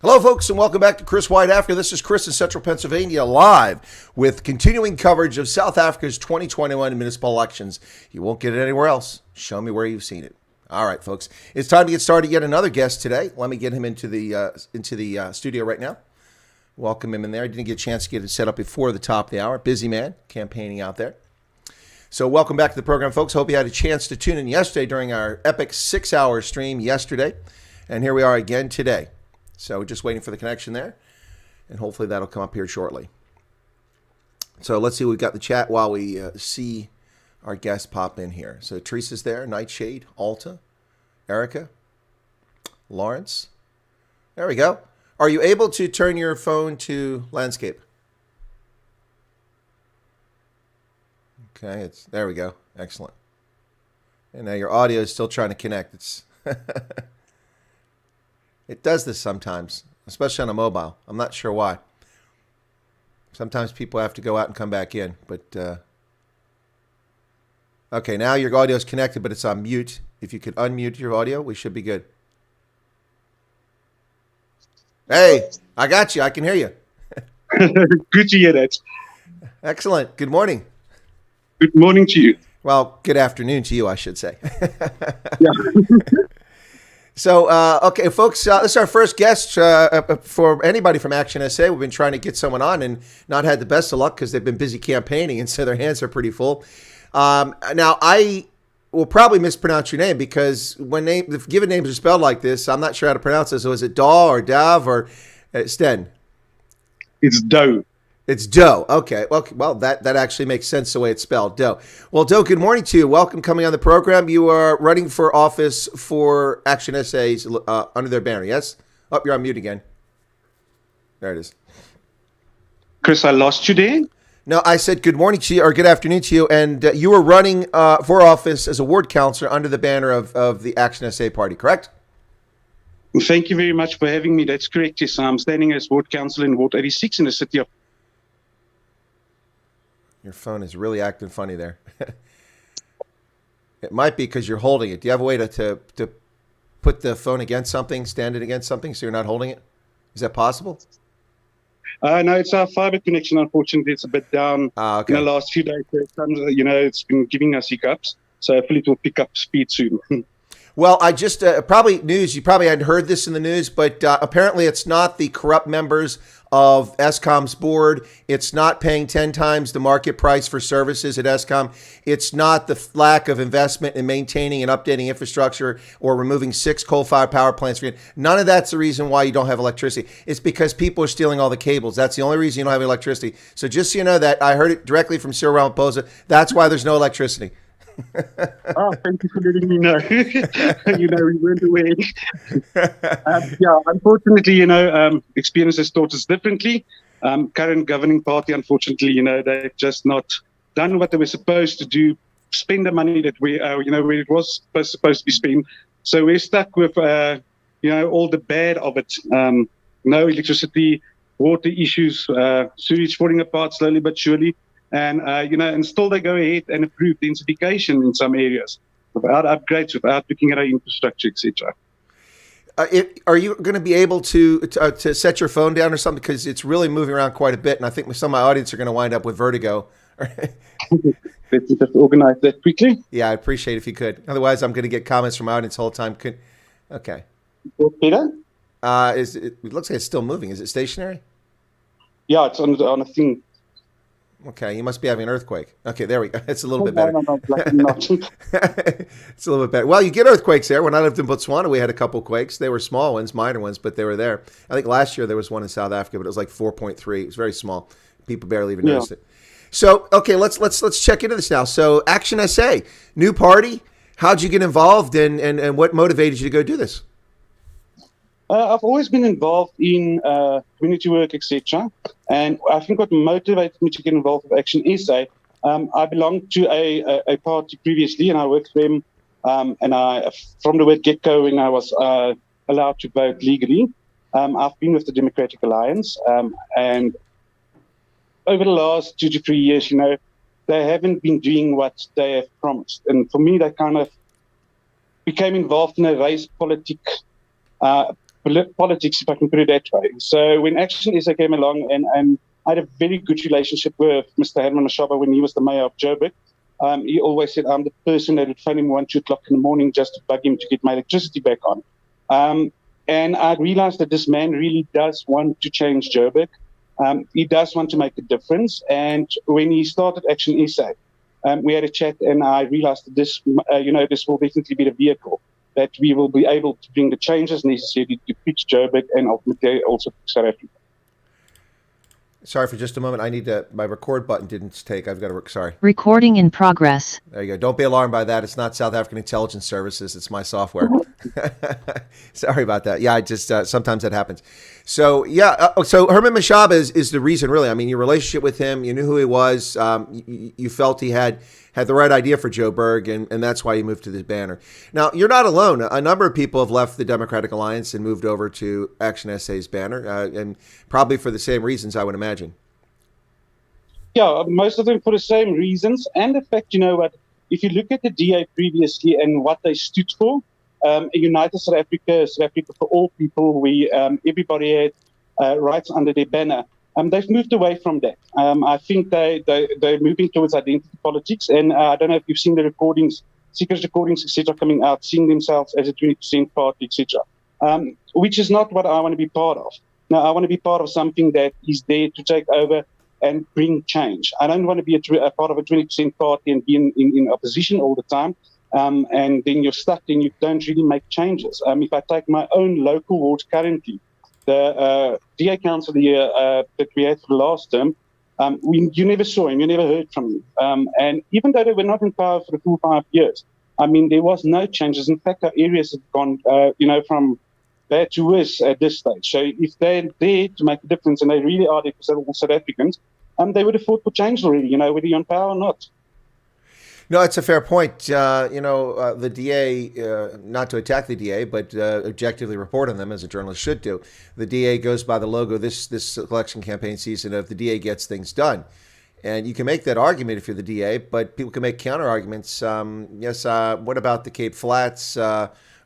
Hello, folks, and welcome back to Chris Wyatt Africa. This is Chris in Central Pennsylvania, live with continuing coverage of South Africa's 2021 municipal elections. You won't get it anywhere else. Show me where you've seen it. All right, folks, it's time to get started. Yet another guest today. Let me get him into the studio right now. Welcome him in there. I didn't get a chance to get it set up before the top of the hour. Busy man, campaigning out there. So welcome back to the program, folks. Hope you had a chance to tune in yesterday during our epic 6-hour stream yesterday. And here we are again today. So just waiting for the connection there, and hopefully that'll come up here shortly. So let's see, we've got the chat while we see our guests pop in here. So Teresa's there, Nightshade, Alta, Erica, Lawrence. There we go. Are you able to turn your phone to landscape? Okay, there we go. Excellent. And now your audio is still trying to connect. It's It does this sometimes, especially on a mobile. I'm not sure why. Sometimes people have to go out and come back in. But okay, now your audio is connected, but it's on mute. If you could unmute your audio, we should be good. Hey, I got you. I can hear you. Good to hear that. Excellent. Good morning. Good morning to you. Well, good afternoon to you, I should say. Yeah. So, okay, folks, this is our first guest for anybody from ActionSA. We've been trying to get someone on and not had the best of luck because they've been busy campaigning, and so their hands are pretty full. Now, I will probably mispronounce your name because when the given names are spelled like this, I'm not sure how to pronounce this. So is it Dauw or Dav or Steyn? It's Dauw. It's Dauw. Okay. Well, that actually makes sense the way it's spelled, Dauw. Well, Dauw, good morning to you. Welcome coming on the program. You are running for office for ActionSA's under their banner, yes? Oh, you're on mute again. There it is. Chris, I lost you there. No, I said good morning to you, or good afternoon to you, and you were running for office as a ward councillor under the banner of the ActionSA party, correct? Thank you very much for having me. That's correct, yes. I'm standing as ward councillor in Ward 86 in the city of... Your phone is really acting funny there. It might be because you're holding it. Do you have a way to put the phone against something, stand it against something so you're not holding it? Is that possible? No, it's our fiber connection. Unfortunately, it's a bit down okay. in the last few days. It's been giving us hiccups. So hopefully it will pick up speed soon. Well, I just probably news. You probably hadn't heard this in the news, but apparently it's not the corrupt members of Eskom's board. It's not paying 10 times the market price for services at Eskom. It's not the lack of investment in maintaining and updating infrastructure or removing 6 coal-fired power plants. None of that's the reason why you don't have electricity. It's because people are stealing all the cables. That's the only reason you don't have electricity. So just so you know that, I heard it directly from Cyril Ramaphosa. That's why there's no electricity. Oh, thank you for letting me know. We went away. Unfortunately, experience has taught us differently. Current governing party, unfortunately, they've just not done what they were supposed to do, spend the money that where it was supposed to be spent. So we're stuck with, all the bad of it. No electricity, water issues, sewage falling apart slowly but surely. And still they go ahead and approve densification in some areas without upgrades, without looking at our infrastructure, etc. Are you going to be able to set your phone down or something? Because it's really moving around quite a bit, and I think some of my audience are going to wind up with vertigo. Let's just organize that quickly. Yeah, I appreciate it if you could. Otherwise, I'm going to get comments from my audience the whole time. Okay. Peter? It looks like it's still moving. Is it stationary? Yeah, it's on a thing. Okay, you must be having an earthquake. Okay, there we go. It's a little bit better. No, not. It's a little bit better. Well, you get earthquakes there. When I lived in Botswana, we had a couple quakes. They were small ones, minor ones, but they were there. I think last year there was one in South Africa, but it was like 4.3. It was very small. People barely even noticed it. So, okay, let's check into this now. So, ActionSA, new party. How'd you get involved, and what motivated you to go do this? I've always been involved in community work, etc. And I think what motivated me to get involved with ActionSA, I belonged to a party previously, and I worked for them. And I, from the word get-go, when I was allowed to vote legally, I've been with the Democratic Alliance. And over the last 2 to 3 years, they haven't been doing what they have promised. And for me, they kind of became involved in a race politics, if I can put it that way. So when ActionSA came along, and I had a very good relationship with Mr. Herman Mashaba when he was the mayor of Joburg. He always said, I'm the person that would phone him 1, 2 o'clock in the morning just to bug him to get my electricity back on. And I realized that this man really does want to change Joburg. He does want to make a difference. And when he started ActionSA, we had a chat, and I realized that this will definitely be the vehicle that we will be able to bring the changes necessary to fix Joburg and ultimately also fix South Africa. Sorry for just a moment. I need my record button didn't take. I've got to work. Sorry. Recording in progress. There you go. Don't be alarmed by that. It's not South African Intelligence Services. It's my software. Sorry about that. Yeah, I just sometimes that happens. So yeah. So Herman Mashaba is the reason, really. I mean, your relationship with him. You knew who he was. You felt he had the right idea for Joburg, and that's why you moved to this banner. Now, you're not alone. A number of people have left the Democratic Alliance and moved over to ActionSA's banner, and probably for the same reasons, I would imagine. Yeah, most of them for the same reasons. And the fact, if you look at the DA previously and what they stood for, a United South Africa, South Africa for all people, everybody had rights under their banner. They've moved away from that. I think they're moving towards identity politics. And I don't know if you've seen the recordings, secret recordings, etc., coming out, seeing themselves as a 20% party, etc., which is not what I want to be part of. Now, I want to be part of something that is there to take over and bring change. I don't want to be a part of a 20% party and be in opposition all the time. And then you're stuck, and you don't really make changes. If I take my own local ward currently, the DA councillor here that we had for the last term, you never saw him, you never heard from him. And even though they were not in power for the full 5 years, there was no changes. In fact, our areas have gone, from bad to worse at this stage. So if they're there to make a difference, and they really are there for all South Africans, they would have fought for change already, whether you're on power or not. No, it's a fair point. The DA, not to attack the DA, but objectively report on them, as a journalist should do. The DA goes by the logo this election campaign season of the DA gets things done. And you can make that argument if you're the DA, but people can make counter arguments. What about the Cape Flats?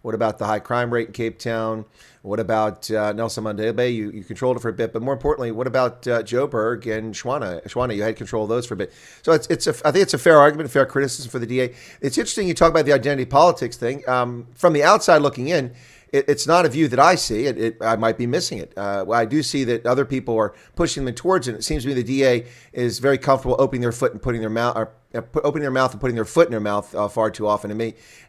What about the high crime rate in Cape Town? What about Nelson Mandela Bay? You controlled it for a bit, but more importantly, what about Joburg and Shwana? You had control of those for a bit. So I think it's a fair argument, a fair criticism for the DA. It's interesting you talk about the identity politics thing. From the outside looking in, it's not a view that I see. I might be missing it. I do see that other people are pushing them towards it. It seems to me the DA is very comfortable opening their foot and putting their mouth, or opening their mouth and putting their foot in their mouth far too often.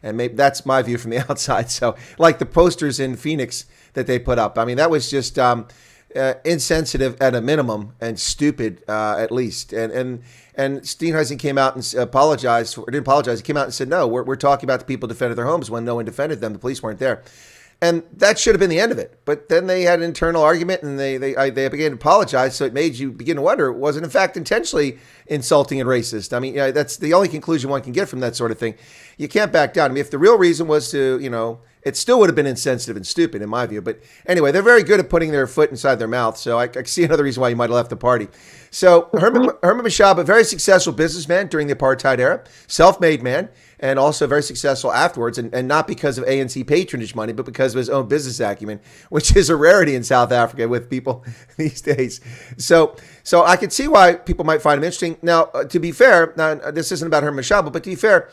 And maybe that's my view from the outside. So, like the posters in Phoenix that they put up, that was just insensitive at a minimum and stupid at least. And Steenhuisen came out and apologized. Didn't apologize. He came out and said, no, we're talking about the people who defended their homes when no one defended them. The police weren't there. And that should have been the end of it. But then they had an internal argument, and they began to apologize. So it made you begin to wonder, was it in fact intentionally insulting and racist? That's the only conclusion one can get from that sort of thing. You can't back down. If the real reason was to, It still would have been insensitive and stupid in my view. But anyway, they're very good at putting their foot inside their mouth. So I see another reason why you might have left the party. So Herman Mashaba, very successful businessman during the apartheid era, self-made man, and also very successful afterwards, and not because of ANC patronage money, but because of his own business acumen, which is a rarity in South Africa with people these days. So I can see why people might find him interesting. Now, to be fair, now, this isn't about Herman Mashaba, but to be fair,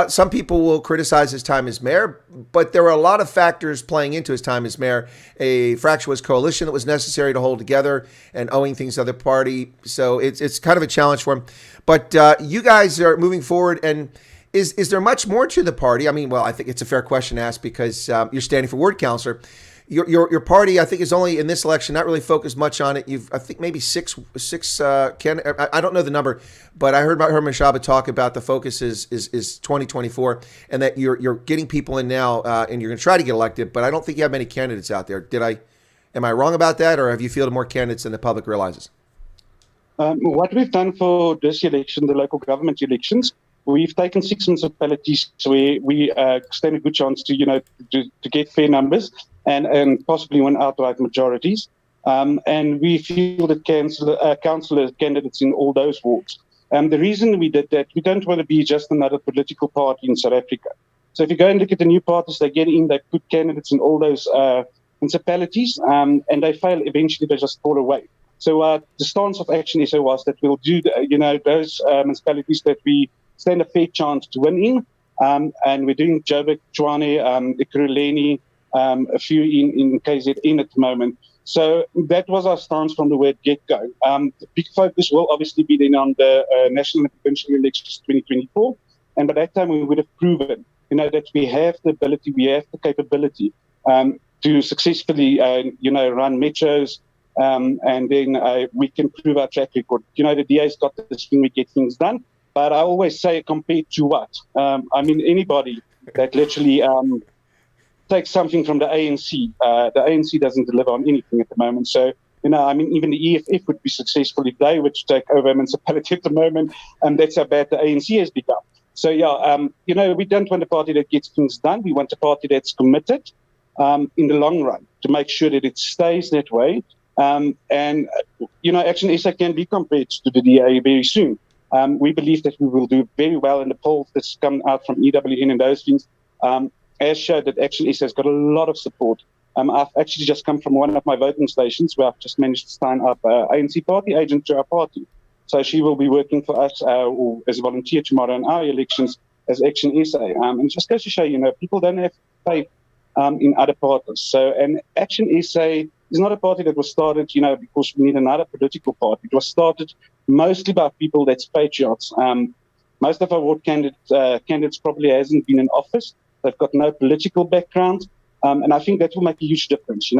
some people will criticize his time as mayor, but there were a lot of factors playing into his time as mayor. A fractious coalition that was necessary to hold together and owing things to the other party. So it's kind of a challenge for him. But you guys are moving forward, and is there much more to the party? I mean, well, I think it's a fair question to ask because you're standing for ward councilor. Your party, I think, is only in this election not really focused much on it. I think maybe six candidates. I don't know the number, but I heard about Herman Mashaba talk about the focus is 2024, and that you're getting people in now, and you're going to try to get elected. But I don't think you have many candidates out there. Am I wrong about that, or have you fielded more candidates than the public realizes? What we've done for this election, the local government elections, we've taken 6 municipalities where we stand a good chance to get fair numbers and possibly win outright majorities. And we fielded councillor candidates in all those wards. The reason we did that, we don't want to be just another political party in South Africa. So if you go and look at the new parties, they get in, they put candidates in all those municipalities, and they fail. Eventually, they just fall away. So the stance of ActionSA was that we'll do, those municipalities that we stand a fair chance to win in, and we're doing Joburg, Tshwane, Ekurhuleni, a few in KZN at the moment. So that was our stance from the word get-go. The big focus will obviously be then on the national and provincial elections 2024, and by that time we would have proven, that we have the ability, we have the capability to successfully, run metros. And then we can prove our track record. The DA's got this thing, we get things done. But I always say, compared to what? Anybody that literally takes something from the ANC, the ANC doesn't deliver on anything at the moment. So, even the EFF would be successful if they were to take over a municipality at the moment. And that's how bad the ANC has become. So, we don't want a party that gets things done. We want a party that's committed in the long run to make sure that it stays that way. ActionSA can be compared to the DA very soon. We believe that we will do very well in the polls that's come out from EWN and those things, as showed that ActionSA has got a lot of support. I've actually just come from one of my voting stations where I've just managed to sign up ANC party agent to our party. So she will be working for us or as a volunteer tomorrow in our elections as ActionSA. And it just goes to show, people don't have faith in other parties. So, and ActionSA is not a party that was started, because we need another political party. It was started mostly by people that's patriots. Most of our ward candidates probably hasn't been in office. They've got no political background. And I think that will make a huge difference,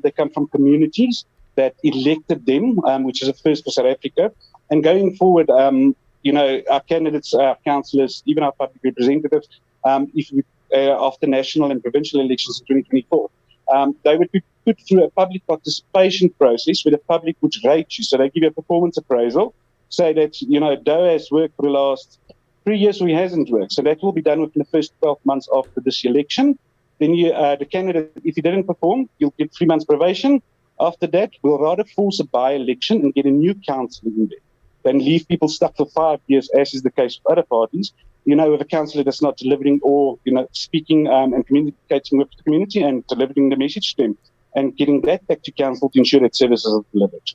They come from communities that elected them, which is a first for South Africa. And going forward, our candidates, our councillors, even our public representatives, after national and provincial elections in 2024, they would be put through a public participation process where the public would rate you. So they give you a performance appraisal, say that, Dauw has worked for the last 3 years or he hasn't worked. So that will be done within the first 12 months after this election. Then the candidate, if he didn't perform, you'll get 3 months probation. After that, we'll rather force a by-election and get a new councillor in there than leave people stuck for 5 years, as is the case with other parties. With a councillor that's not delivering or, speaking and communicating with the community and delivering the message to them and getting that back to council to ensure that services are delivered.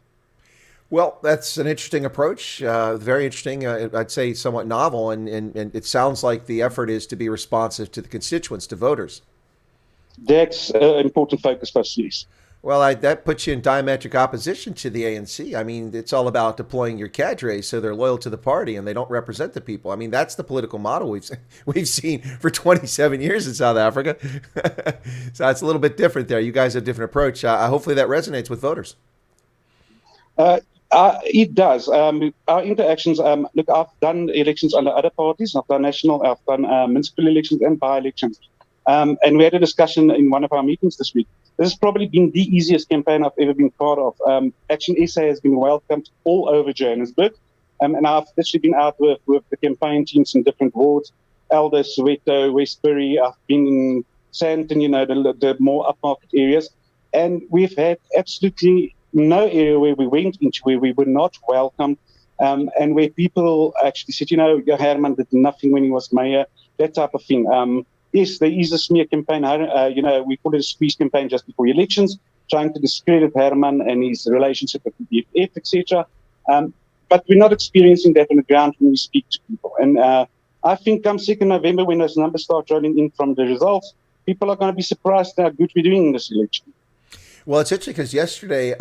Well, that's an interesting approach. Very interesting. I'd say somewhat novel. And it sounds like the effort is to be responsive to the constituents, to voters. That's an important focus for us, yes. Well, that puts you in diametric opposition to the ANC. I mean, it's all about deploying your cadres so they're loyal to the party and they don't represent the people. I mean, that's the political model we've seen for 27 years in South Africa. So it's a little bit different there. You guys have a different approach. Hopefully that resonates with voters. It does. Our interactions, look, I've done elections under other parties. I've done national, I've done municipal elections and by-elections. And we had a discussion in one of our meetings this week. This has probably been the easiest campaign I've ever been part of. ActionSA has been welcomed all over Johannesburg. And I've literally been out with the campaign teams in different wards, Elder, Soweto, Westbury. I've been in Sandton, the more upmarket areas. And we've had absolutely no area where we went into where we were not welcome, and where people actually said, Herman did nothing when he was mayor, that type of thing. Yes, there is a smear campaign. We call it a squeeze campaign just before elections, trying to discredit Herman and his relationship with the BFF, etc. But we're not experiencing that on the ground when we speak to people. And I think come 2nd November, when those numbers start rolling in from the results, people are going to be surprised how good we're doing in this election. Well, it's interesting because yesterday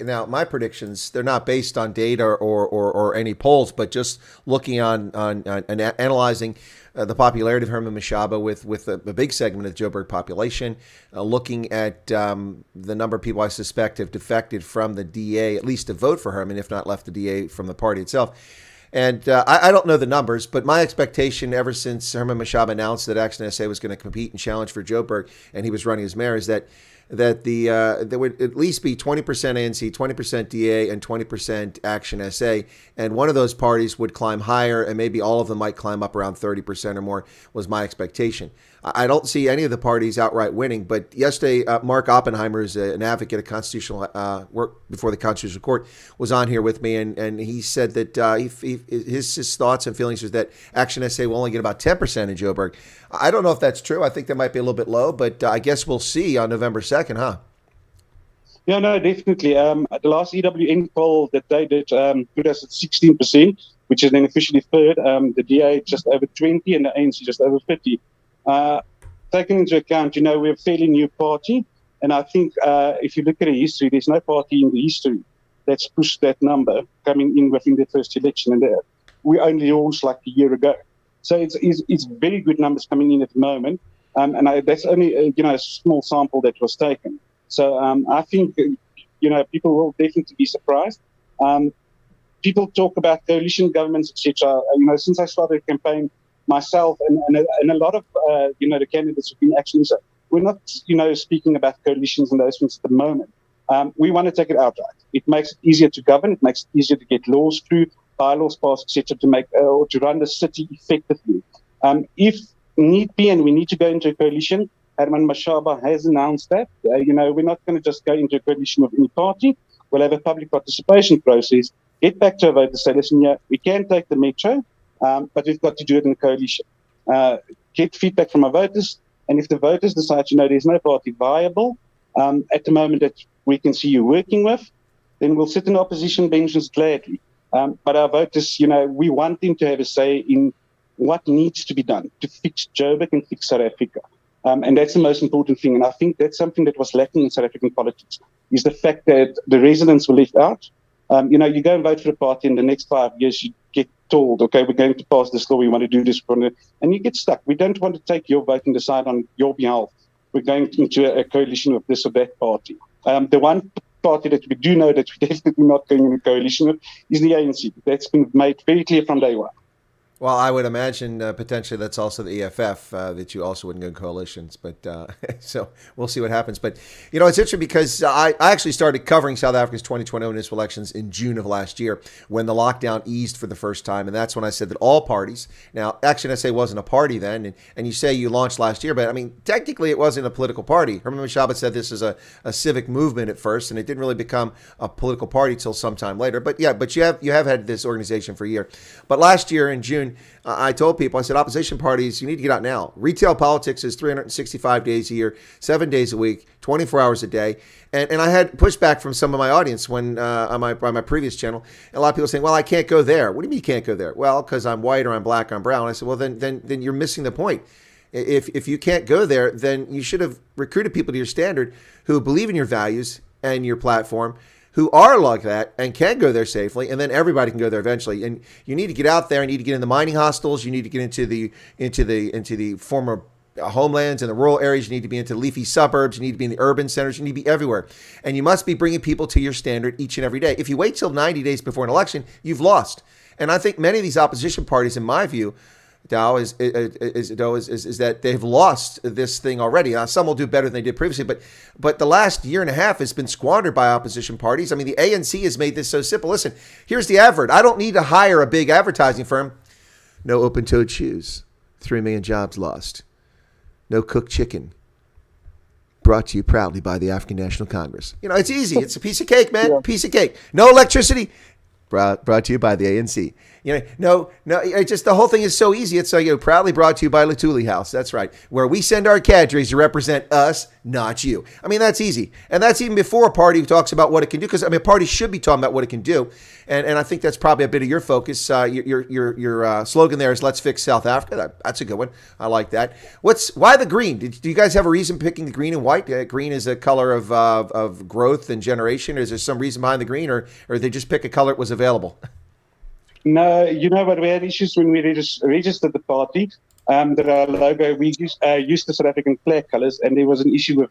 now my predictions, they're not based on data or any polls, but just looking on and analyzing the popularity of Herman Mashaba with a big segment of the Joburg population, looking at the number of people I suspect have defected from the DA, at least to vote for Herman, if not left the DA from the party itself. And I don't know the numbers, but my expectation ever since Herman Mashaba announced that ActionSA was going to compete and challenge for Joburg and he was running as mayor is that there would at least be 20% ANC, 20% DA, and 20% ActionSA, and one of those parties would climb higher, and maybe all of them might climb up around 30% or more, was my expectation. I don't see any of the parties outright winning, but yesterday, Mark Oppenheimer is an advocate of constitutional work before the Constitutional Court, was on here with me, and he said that his thoughts and feelings is that ActionSA will only get about 10% in Joburg. I don't know if that's true. I think that might be a little bit low, but I guess we'll see on November 2nd, huh? Yeah, no, definitely. The last EWN poll that they did put us at 16%, which is then officially third. The DA just over 20 and the ANC just over 50. Taking into account, we're a fairly new party. And I think if you look at the history, there's no party in the history that's pushed that number coming in within the first election. And we only launched like a year ago. So it's very good numbers coming in at the moment. And that's only a small sample that was taken. So I think people will definitely be surprised. People talk about coalition governments, etc. Since I started the campaign myself and a lot of the candidates have been actually so we're not speaking about coalitions and those things at the moment. We want to take it outright. It makes it easier to govern. It makes it easier to get laws through, bylaws passed, etc. To make or to run the city effectively. If need be, and we need to go into a coalition. Herman Mashaba has announced that. We're not going to just go into a coalition with any party. We'll have a public participation process. Get back to our voters, say, listen, we can take the metro, but we've got to do it in a coalition. Get feedback from our voters, and if the voters decide, there's no party viable at the moment that we can see you working with, then we'll sit in opposition benches gladly. But our voters, we want them to have a say in what needs to be done to fix Joburg and fix South Africa. And that's the most important thing. And I think that's something that was lacking in South African politics, is the fact that the residents were left out. You go and vote for a party, and the next 5 years you get told, okay, we're going to pass this law, we want to do this, and you get stuck. We don't want to take your vote and decide on your behalf. We're going into a coalition with this or that party. The one party that we do know that we're definitely not going in a coalition with is the ANC. That's been made very clear from day one. Well, I would imagine potentially that's also the EFF that you also wouldn't go in coalitions. But so we'll see what happens. But, it's interesting because I actually started covering South Africa's 2020 municipal elections in June of last year when the lockdown eased for the first time. And that's when I said that all parties, now ActionSA wasn't a party then. And you say you launched last year, but technically it wasn't a political party. Herman Mashaba said this is a civic movement at first, and it didn't really become a political party till sometime later. But you have had this organization for a year. But last year in June, I told people, I said, opposition parties, you need to get out now. Retail politics is 365 days a year, 7 days a week, 24 hours a day. And I had pushback from some of my audience when on my previous channel. And a lot of people saying, well, I can't go there. What do you mean you can't go there? Well, because I'm white or I'm black or I'm brown. I said, well, then you're missing the point. If you can't go there, then you should have recruited people to your standard who believe in your values and your platform, who are like that and can go there safely, and then everybody can go there eventually. And you need to get out there. You need to get in the mining hostels. You need to get into the former homelands and the rural areas. You need to be into the leafy suburbs. You need to be in the urban centers. You need to be everywhere. And you must be bringing people to your standard each and every day. If you wait till 90 days before an election, you've lost. And I think many of these opposition parties, in my view, Dauw, is that they've lost this thing already. Now, some will do better than they did previously, but the last year and a half has been squandered by opposition parties. The ANC has made this so simple. Listen, here's the advert. I don't need to hire a big advertising firm. No open-toed shoes. 3 million jobs lost. No cooked chicken. brought to you proudly by the African National Congress. You know, it's easy. It's a piece of cake, man. Piece of cake. No electricity. Brought to you by the ANC. You know, it's just the whole thing is so easy. It's proudly brought to you by Latuli House. That's right, where we send our cadres to represent us, not you. I mean, that's easy, and that's even before a party talks about what it can do. Because I mean, a party should be talking about what it can do, and I think that's probably a bit of your focus. Your slogan there is "Let's fix South Africa." That's a good one. I like that. Why the green? Do you guys have a reason picking the green and white? Green is a color of growth and generation. Is there some reason behind the green, or they just pick a color that was available? No, you know what, we had issues when we registered the party. That our logo, we used the South African flag colours, and there was an issue with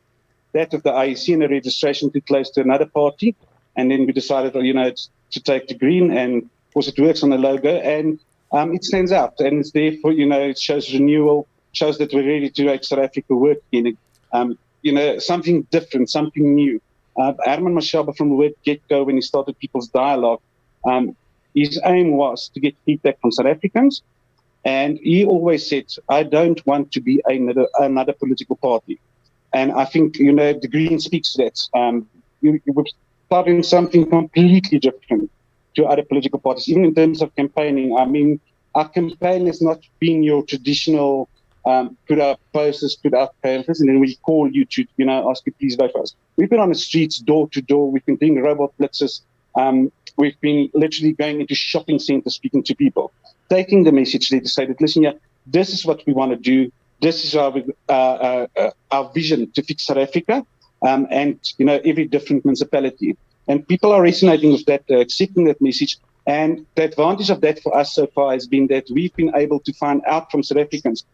that of the IEC and the registration too close to another party. And then we decided, to take the green, and of course it works on the logo, and it stands out, and it's there for, it shows renewal, shows that we're ready to make South Africa work again. Something different, something new. Herman Mashaba, from the word get-go, when he started People's Dialogue, his aim was to get feedback from South Africans, and he always said, I don't want to be another political party. And I think, the Green speaks to that. We're starting something completely different to other political parties, even in terms of campaigning. I mean, our campaign has not been your traditional put up posters, put up pamphlets, and then we call you to, ask you please vote for us. We've been on the streets, door to door. We've been doing robot blitzes. We've been literally going into shopping centers, speaking to people, taking the message there to say that, listen, this is what we want to do. This is our vision to fix South Africa, and every different municipality. And people are resonating with that, accepting that message. And the advantage of that for us so far has been that we've been able to find out from South Africans,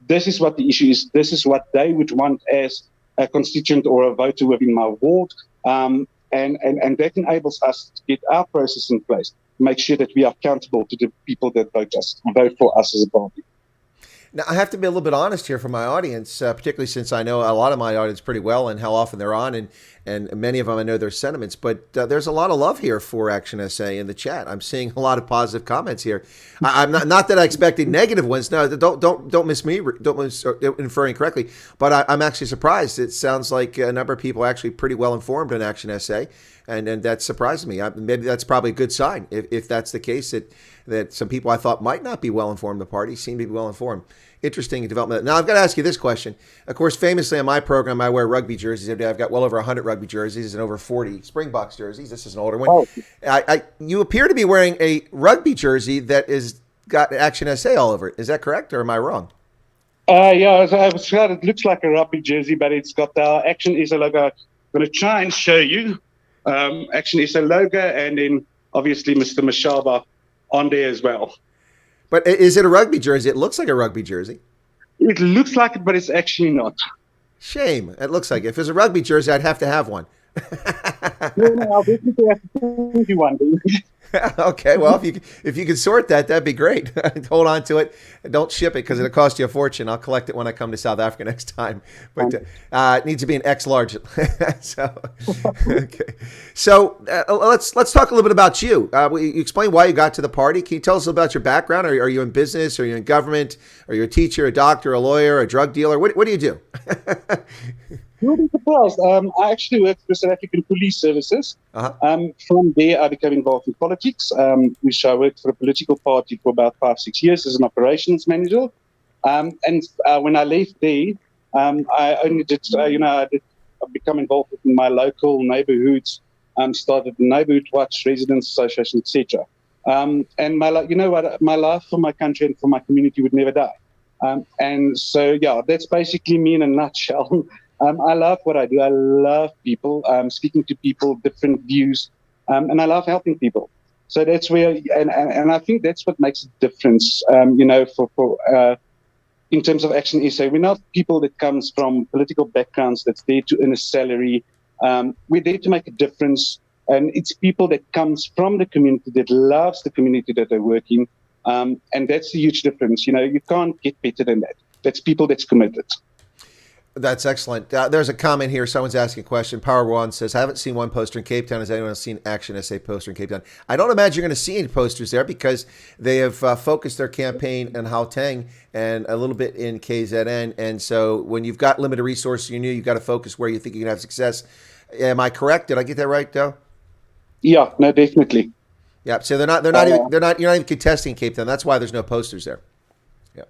this is what the issue is. This is what they would want as a constituent or a voter within my ward. And that enables us to get our process in place, make sure that we are accountable to the people that vote for us as a party. Now, I have to be a little bit honest here for my audience, particularly since I know a lot of my audience pretty well and how often they're on, and many of them I know their sentiments. But there's a lot of love here for ActionSA in the chat. I'm seeing a lot of positive comments here. I'm not that I expected negative ones. No, don't miss me. Don't infer incorrectly. But I'm actually surprised. It sounds like a number of people are actually pretty well informed on ActionSA. And that surprised me. Maybe that's probably a good sign if that's the case, that some people I thought might not be well informed, the party seem to be well informed. Interesting development. Now, I've got to ask you this question. Of course, famously on my program, I wear rugby jerseys every day. I've got well over 100 rugby jerseys and over 40 Springboks jerseys. This is an older one. Oh. You appear to be wearing a rugby jersey that is got ActionSA all over it. Is that correct, or am I wrong? It looks like a rugby jersey, but it's got our ActionSA logo. I'm going to try and show you. ActionSA logo, and then obviously Mr. Mashaba on there as well. But is it a rugby jersey? It looks like a rugby jersey. It looks like it, but it's actually not. Shame. It looks like it. If it's a rugby jersey, I'd have to have one. I'll definitely have to send you one. Okay, well, if you can sort that, that'd be great. Hold on to it. Don't ship it because it'll cost you a fortune. I'll collect it when I come to South Africa next time. But it needs to be an X large. Okay. So let's talk a little bit about you. You explain why you got to the party. Can you tell us about your background? Are you in business? Are you in government? Are you a teacher, a doctor, a lawyer, a drug dealer? What do you do? You'll be surprised. I actually worked for South African Police Services. Uh-huh. From there, I became involved in politics, which I worked for a political party for about 5-6 years as an operations manager. And when I left there, I only did, I've become involved in my local neighborhoods, started the Neighborhood Watch, Residents Association, etc. And my life for my country and for my community would never die. And so, that's basically me in a nutshell. I love what I do. I love people, speaking to people, different views, and I love helping people. So that's where, and I think that's what makes a difference, for in terms of ActionSA. We're not people that comes from political backgrounds that's there to earn a salary. We're there to make a difference, and it's people that comes from the community, that loves the community that they work in, and that's a huge difference. You can't get better than that. That's people that's committed. That's excellent. There's a comment here. Someone's asking a question. Power One says, I haven't seen one poster in Cape Town. Has anyone else seen ActionSA poster in Cape Town? I don't imagine you're going to see any posters there because they have focused their campaign in Gauteng and a little bit in KZN. And so when you've got limited resources, you've got to focus where you think you can have success. Am I correct? Did I get that right, Dauw? Yeah, no, definitely. Yeah. So you're not even contesting Cape Town. That's why there's no posters there.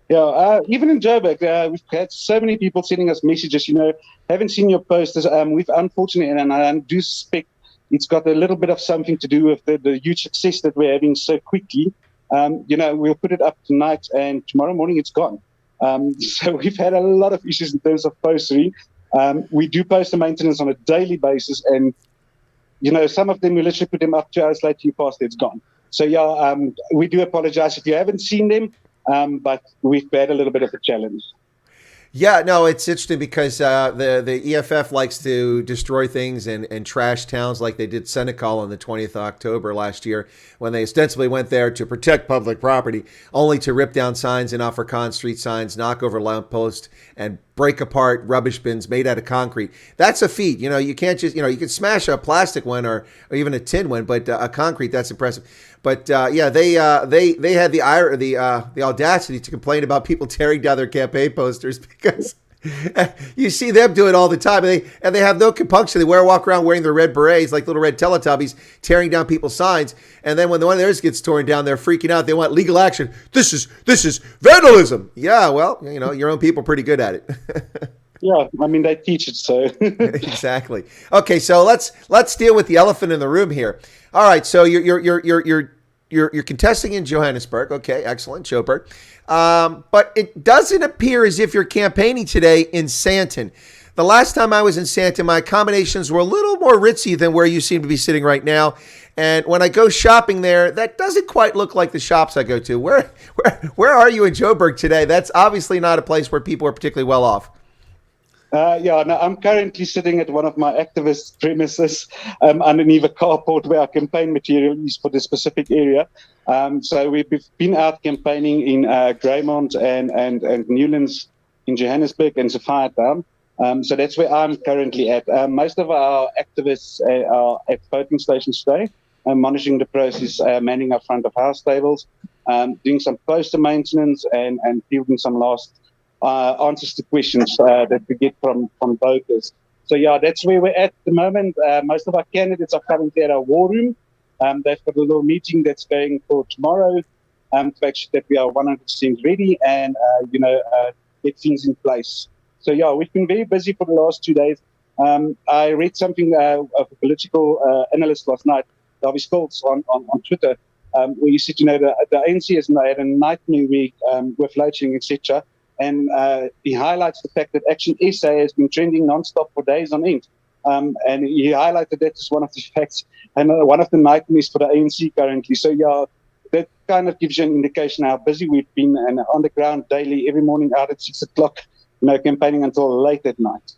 Yeah, even in Joburg, we've had so many people sending us messages, haven't seen your posters. We've unfortunately, and I do suspect it's got a little bit of something to do with the huge success that we're having so quickly. We'll put it up tonight and tomorrow morning it's gone. So we've had a lot of issues in terms of postering. We do poster maintenance on a daily basis, and, some of them we literally put them up 2 hours later, you passed, it's gone. So, we do apologize if you haven't seen them. But we've had a little bit of a challenge. Yeah, no, it's interesting because the EFF likes to destroy things and trash towns like they did Senegal on the 20th of October last year when they ostensibly went there to protect public property, only to rip down signs and Afrikaans street signs, knock over lampposts, and break apart rubbish bins made out of concrete. That's a feat. You can't just, you can smash a plastic one or even a tin one, but a concrete, that's impressive. But they had the audacity to complain about people tearing down their campaign posters because you see them do it all the time, and they have no compunction. They walk around wearing their red berets like little red Teletubbies, tearing down people's signs. And then when one of theirs gets torn down, they're freaking out. They want legal action. This is vandalism. Yeah, well, your own people are pretty good at it. Yeah, I mean, they teach it, so. Exactly. Okay, so let's deal with the elephant in the room here. All right, so you're contesting in Johannesburg. Okay, excellent, Joburg. But it doesn't appear as if you're campaigning today in Sandton. The last time I was in Sandton, my accommodations were a little more ritzy than where you seem to be sitting right now. And when I go shopping there, that doesn't quite look like the shops I go to. Where are you in Joburg today? That's obviously not a place where people are particularly well off. I'm currently sitting at one of my activist premises underneath a carport where our campaign material is for the specific area. So we've been out campaigning in Greymont and Newlands in Johannesburg and SouthAfrica. So that's where I'm currently at. Most of our activists are at voting stations today, monitoring the process, manning our front of house tables, doing some poster maintenance and fielding some last answers to questions that we get from voters. So that's where we're at the moment. Most of our candidates are currently at our war room. They've got a little meeting that's going for tomorrow to make sure that we are 100% ready and get things in place. So we've been very busy for the last 2 days. I read something of a political analyst last night, Dauw Steyn, on Twitter, where he said, the ANC has had a nightmare week with load shedding, etc. And he highlights the fact that ActionSA has been trending non-stop for days on end. And he highlighted that as one of the facts and one of the nightmares for the ANC currently. So, that kind of gives you an indication how busy we've been and on the ground daily, every morning out at 6 o'clock, campaigning until late at night.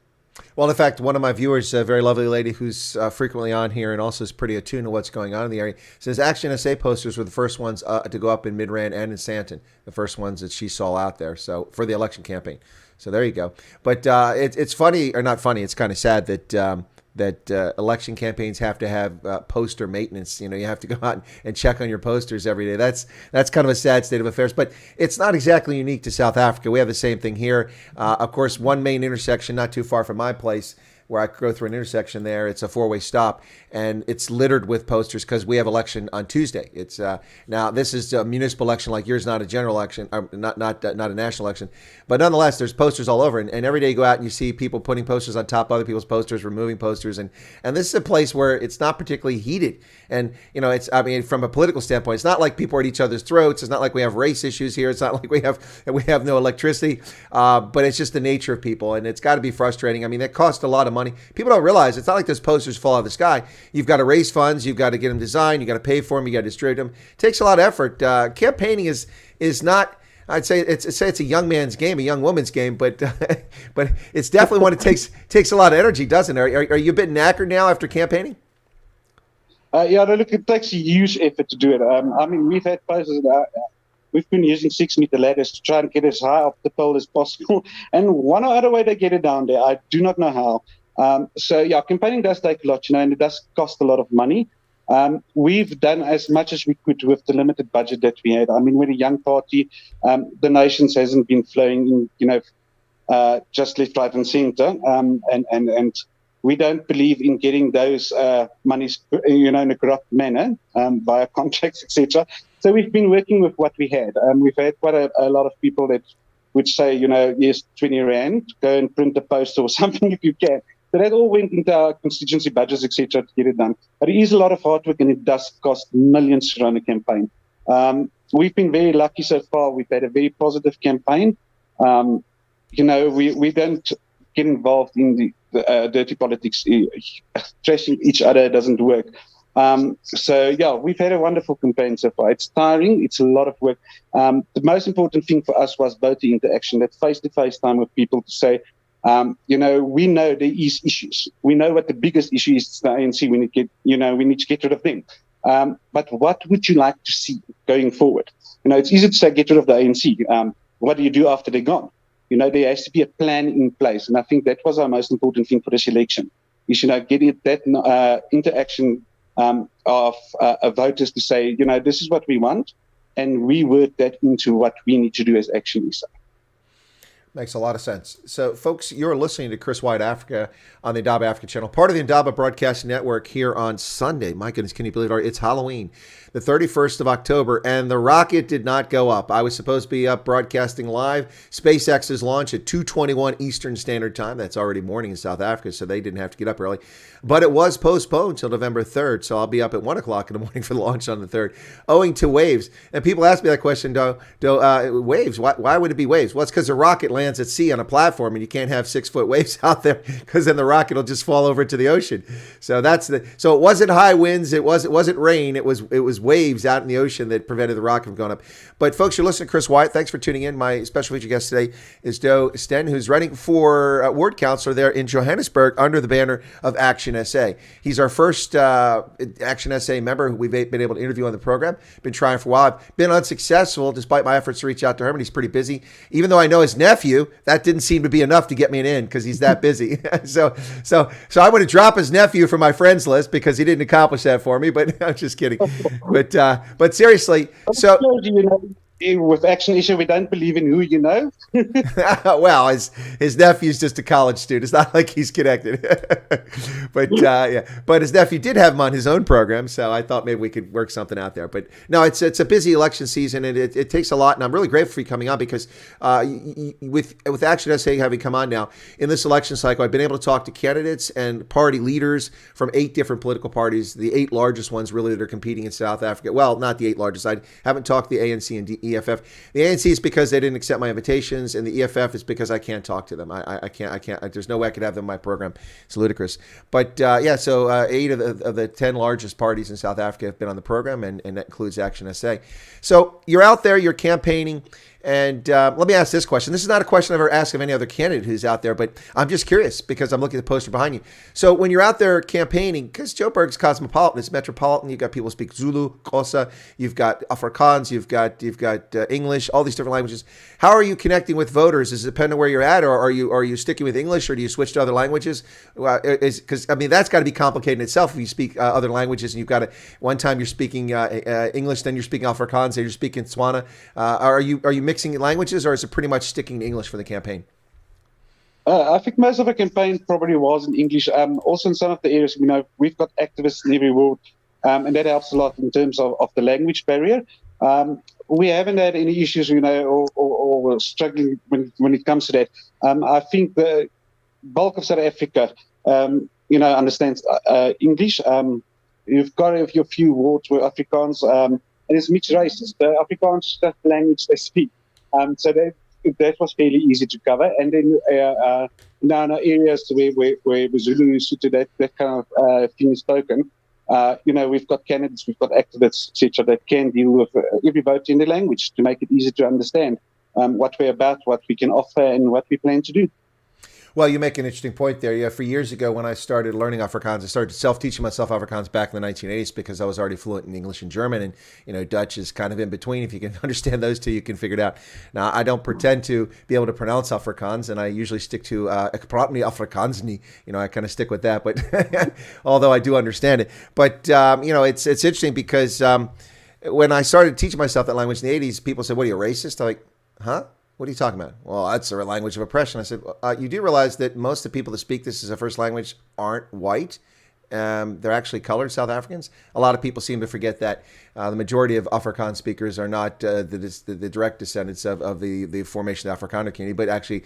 Well, in fact, one of my viewers, a very lovely lady who's frequently on here and also is pretty attuned to what's going on in the area, says ActionSA posters were the first ones to go up in Midrand and in Sandton, the first ones that she saw out there. So for the election campaign. So there you go. But it's funny, or not funny, it's kind of sad that election campaigns have to have poster maintenance. You have to go out and check on your posters every day. That's kind of a sad state of affairs, but it's not exactly unique to South Africa. We have the same thing here. Of course, one main intersection not too far from my place where I go through an intersection there. It's a four-way stop, and it's littered with posters because we have election on Tuesday. It's now this is a municipal election like yours, not a general election, not a national election, but nonetheless, there's posters all over, and every day you go out and you see people putting posters on top of other people's posters, removing posters, and this is a place where it's not particularly heated, and from a political standpoint, it's not like people are at each other's throats. It's not like we have race issues here. It's not like we have no electricity, but it's just the nature of people, and it's got to be frustrating. I mean, that costs a lot of money. People don't realize it's not like those posters fall out of the sky. You've got to raise funds. You've got to get them designed. You got to pay for them. You got to distribute them. It takes a lot of effort. Campaigning is not. I'd say it's a young man's game, a young woman's game, but it's definitely one that takes a lot of energy, doesn't it? Are you a bit knackered now after campaigning? Look, it takes a huge effort to do it. We've had posters we've been using 6-meter ladders to try and get as high up the pole as possible. And one or other way they get it down there, I do not know how. So yeah, campaigning does take a lot, and it does cost a lot of money. We've done as much as we could with the limited budget that we had. I mean, we're a young party. Donations hasn't been flowing in, just left, right, and centre. And we don't believe in getting those monies, in a corrupt manner via contracts, etc. So we've been working with what we had. We've had quite a lot of people that would say, yes, 20 Rand, go and print a poster or something if you can. So that all went into our constituency budgets, etc., to get it done. But it is a lot of hard work, and it does cost millions to run a campaign. We've been very lucky so far. We've had a very positive campaign. We don't get involved in the dirty politics. Trashing each other doesn't work. So yeah, we've had a wonderful campaign so far. It's tiring. It's a lot of work. The most important thing for us was voter interaction, that face-to-face time with people to say, we know there is issues. We know what the biggest issue is. It's the ANC. We need to get rid of them. But what would you like to see going forward? It's easy to say get rid of the ANC. What do you do after they're gone? There has to be a plan in place. And I think that was our most important thing for this election, is, getting that interaction of voters to say, this is what we want, and we work that into what we need to do as ActionSA. Makes a lot of sense. So, folks, you're listening to Chris Wyatt Africa on the Indaba Africa channel, part of the Indaba Broadcast Network, here on Sunday. My goodness, can you believe it? It's Halloween, the 31st of October, and the rocket did not go up. I was supposed to be up broadcasting live. SpaceX's launch at 2:21 Eastern Standard Time. That's already morning in South Africa, so they didn't have to get up early. But it was postponed until November 3rd, so I'll be up at 1 o'clock in the morning for the launch on the 3rd, owing to waves. And people ask me that question, waves, why would it be waves? Well, it's because the rocket lands at sea on a platform, and you can't have 6-foot waves out there, because then the rocket will just fall over to the ocean. So so it wasn't high winds, it wasn't rain, it was waves out in the ocean that prevented the rocket from going up. But folks, you're listening to Chris Wyatt. Thanks for tuning in. My special feature guest today is Dauw Steyn, who's running for ward councilor there in Johannesburg under the banner of ActionSA. He's our first ActionSA member who we've been able to interview on the program. Been trying for a while. I've been unsuccessful despite my efforts to reach out to him, and he's pretty busy. Even though I know his nephew, that didn't seem to be enough to get me an in, because he's that busy. So I'm going to drop his nephew from my friends list because he didn't accomplish that for me. But I'm just kidding. But seriously, so with ActionSA, we don't believe in who you know. Well, his nephew's just a college student. It's not like he's connected. But his nephew did have him on his own program, so I thought maybe we could work something out there. But no, it's a busy election season, and it takes a lot. And I'm really grateful for you coming on, because with ActionSA having come on now in this election cycle, I've been able to talk to candidates and party leaders from 8 different political parties, the 8 largest ones really that are competing in South Africa. Well, not the 8 largest. I haven't talked to the ANC and EFF. The ANC is because they didn't accept my invitations, and the EFF is because I can't talk to them. I can't. There's no way I could have them in my program. It's ludicrous. But so 8 of the 10 largest parties in South Africa have been on the program, and that includes ActionSA. So you're out there, you're campaigning. And let me ask this question. This is not a question I've ever asked of any other candidate who's out there, but I'm just curious because I'm looking at the poster behind you. So when you're out there campaigning, because Joburg's cosmopolitan, it's metropolitan, you've got people who speak Zulu, Xhosa, you've got Afrikaans, you've got English, all these different languages. How are you connecting with voters? Does it depend on where you're at, or are you sticking with English, or do you switch to other languages? Because that's got to be complicated in itself if you speak other languages, and you've got one time you're speaking English, then you're speaking Afrikaans, then you're speaking Tswana. Are you mixing languages, or is it pretty much sticking to English for the campaign? I think most of the campaign probably was in English. Also in some of the areas, we've got activists in every ward, and that helps a lot in terms of the language barrier. We haven't had any issues, or struggling when it comes to that. I think the bulk of South Africa, understands English. You've got a few wards where Afrikaans, and it's mixed races. The Afrikaans is the language they speak. So that was fairly easy to cover. And then in our areas where Zulu is to that kind of thing is spoken, we've got candidates, we've got activists, etc., that can deal with every voter in the language to make it easy to understand what we're about, what we can offer, and what we plan to do. Well, you make an interesting point there. Yeah, for years ago when I started learning Afrikaans, I started self-teaching myself Afrikaans back in the 1980s because I was already fluent in English and German, and Dutch is kind of in between. If you can understand those two, you can figure it out. Now, I don't pretend to be able to pronounce Afrikaans, and I usually stick to "Ik praat nie Afrikaans nie." I kind of stick with that, but although I do understand it. But it's interesting because when I started teaching myself that language in the 80s, people said, "What are you, racist?" I'm like, "Huh? What are you talking about?" "Well, that's a language of oppression." I said, "You do realize that most of the people that speak this as a first language aren't white? They're actually colored South Africans." A lot of people seem to forget that the majority of Afrikaans speakers are not the direct descendants of the formation of the Afrikaner community, but actually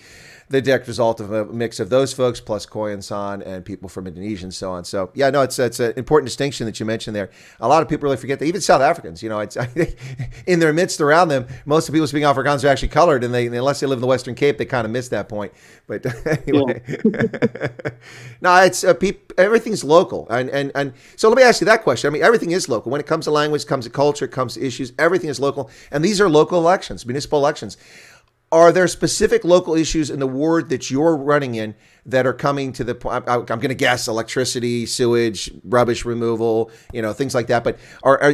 the direct result of a mix of those folks plus Khoi and San and people from Indonesia and so on. So yeah, no, it's an important distinction that you mentioned there. A lot of people really forget that. Even South Africans, it's in their midst around them, most of the people speaking Afrikaans are actually colored, and unless they live in the Western Cape, they kind of miss that point. But anyway, no, it's everything's local, and so let me ask you that question. I mean, everything is local when it comes to language, comes to culture, comes to issues. Everything is local, and these are local elections, municipal elections. Are there specific local issues in the ward that you're running in that are coming to the point? I'm going to guess electricity, sewage, rubbish removal, things like that. But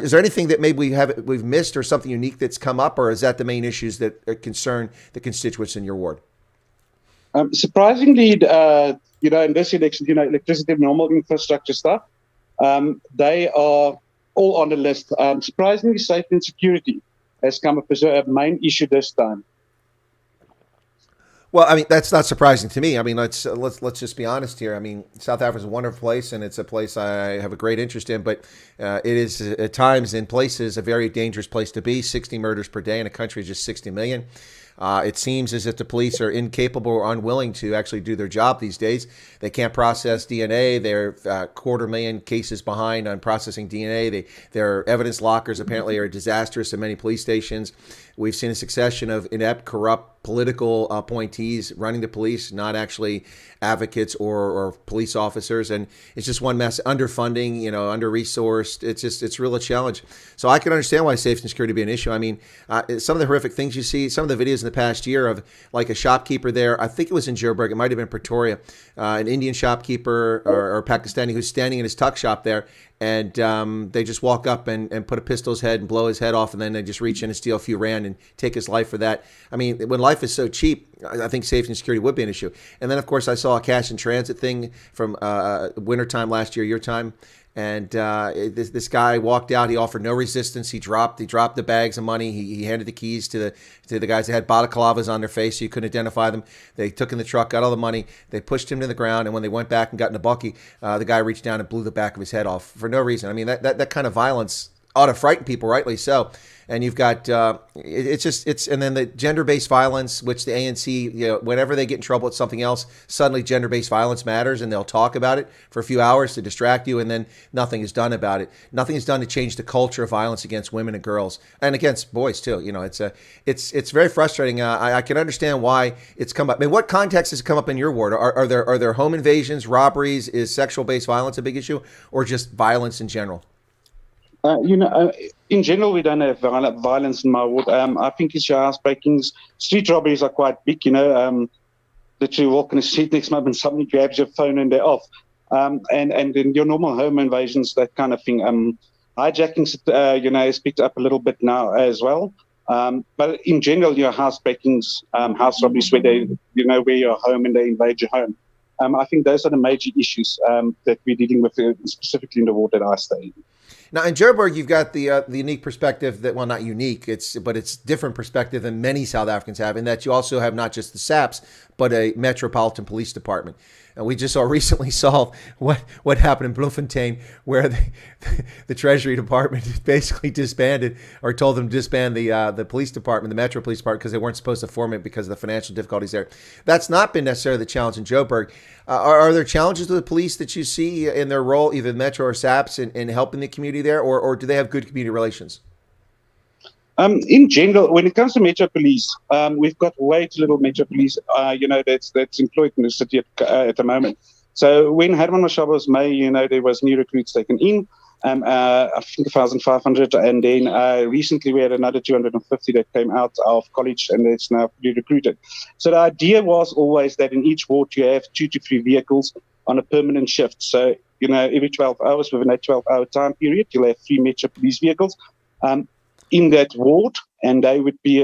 is there anything that maybe we've missed or something unique that's come up, or is that the main issues that concern the constituents in your ward? Surprisingly, in this election, electricity, normal infrastructure stuff, they are all on the list. Surprisingly, safety and security has come up as a main issue this time. Well, I mean, that's not surprising to me. I mean, let's just be honest here. I mean, South Africa is a wonderful place, and it's a place I have a great interest in, but it is at times in places a very dangerous place to be. 60 murders per day in a country of just 60 million. It seems as if the police are incapable or unwilling to actually do their job these days. They can't process DNA. They're 250,000 cases behind on processing DNA. Their evidence lockers apparently are disastrous in many police stations. We've seen a succession of inept, corrupt political appointees running the police, not actually advocates or police officers. And it's just one mess. Underfunding, under-resourced. It's really a challenge. So I can understand why safety and security be an issue. I mean, some of the horrific things you see, some of the videos in the past year of like a shopkeeper there, I think it was in Joburg, it might have been Pretoria, an Indian shopkeeper or Pakistani who's standing in his tuck shop there. And they just walk up and put a pistol to his head and blow his head off, and then they just reach in and steal a few rand and take his life for that. I mean, when life is so cheap, I think safety and security would be an issue. And then, of course, I saw a cash in transit thing from wintertime last year, your time. And this guy walked out. He offered no resistance. He dropped the bags of money. He handed the keys to the guys that had balaclavas on their face, so you couldn't identify them. They took in the truck, got all the money. They pushed him to the ground, and when they went back and got in the bucky, the guy reached down and blew the back of his head off for no reason. I mean, that kind of violence ought to frighten people, rightly so. And you've got and then the gender-based violence, which the ANC, whenever they get in trouble with something else, suddenly gender-based violence matters, and they'll talk about it for a few hours to distract you, and then nothing is done about it. Nothing is done to change the culture of violence against women and girls, and against boys too. It's very frustrating. I can understand why it's come up. I mean, what context has it come up in your ward? Are there home invasions, robberies? Is sexual-based violence a big issue, or just violence in general? In general, we don't have violence in my ward. I think it's your house breakings. Street robberies are quite big, literally walk in the street next month and somebody grabs your phone and they're off. And then your normal home invasions, that kind of thing. Hijackings, has picked up a little bit now as well. But in general, your house breakings, house robberies where they, where you're home and they invade your home. I think those are the major issues that we're dealing with, specifically in the ward that I stay in. Now, in Joburg, you've got the unique perspective that, well, not unique, but it's different perspective than many South Africans have, in that you also have not just the SAPs, but a metropolitan police department. And we just recently saw what happened in Bloemfontein, where the Treasury Department basically disbanded, or told them to disband the police department, the Metro Police Department, because they weren't supposed to form it because of the financial difficulties there. That's not been necessarily the challenge in Joburg. Are there challenges to the police that you see in their role, either Metro or SAPs, in helping the community there, or do they have good community relations? In general, when it comes to Metro Police, we've got way too little Metro Police, that's employed in the city at the moment. So when Herman Mashaba was mayor, there was new recruits taken in. I think 1,500, and then recently we had another 250 that came out of college, and it's now fully recruited. So the idea was always that in each ward you have 2 to 3 vehicles on a permanent shift. So, every 12 hours within a 12-hour time period, you'll have 3 Metro Police vehicles in that ward, and they would be,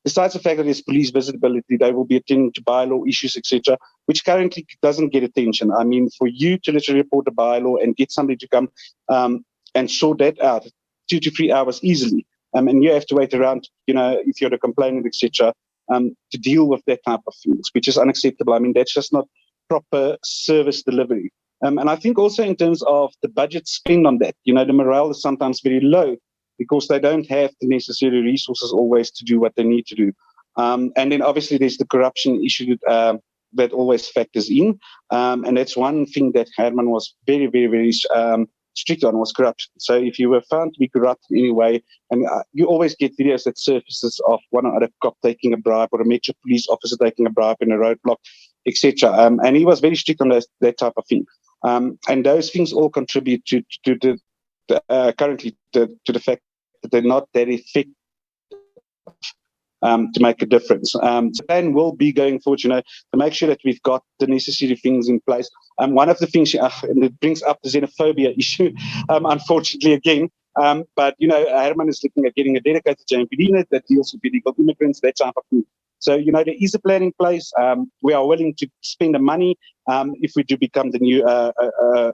besides the fact that there's police visibility, they will be attending to bylaw issues, etc., which currently doesn't get attention. I mean, for you to literally report a bylaw and get somebody to come and sort that out 2 to 3 hours easily, and you have to wait around, if you're a complainant, etc., to deal with that type of things, which is unacceptable. I mean, that's just not proper service delivery. And I think also in terms of the budget spent on that, the morale is sometimes very low, because they don't have the necessary resources always to do what they need to do. And then obviously there's the corruption issue that always factors in. And that's one thing that Herman was very, very, very strict on, was corruption. So if you were found to be corrupt in any way, and you always get videos that surfaces of one or other cop taking a bribe, or a Metro Police officer taking a bribe in a roadblock, etc. And he was very strict on that type of thing. And those things all contribute to currently to the fact that they're not that effective to make a difference. The plan will be going forward, to make sure that we've got the necessary things in place. One of the things, and it brings up the xenophobia issue, unfortunately again, but Herman is looking at getting a dedicated JMPD unit that deals with illegal immigrants, that type of thing. So, there is a plan in place. We are willing to spend the money if we do become the new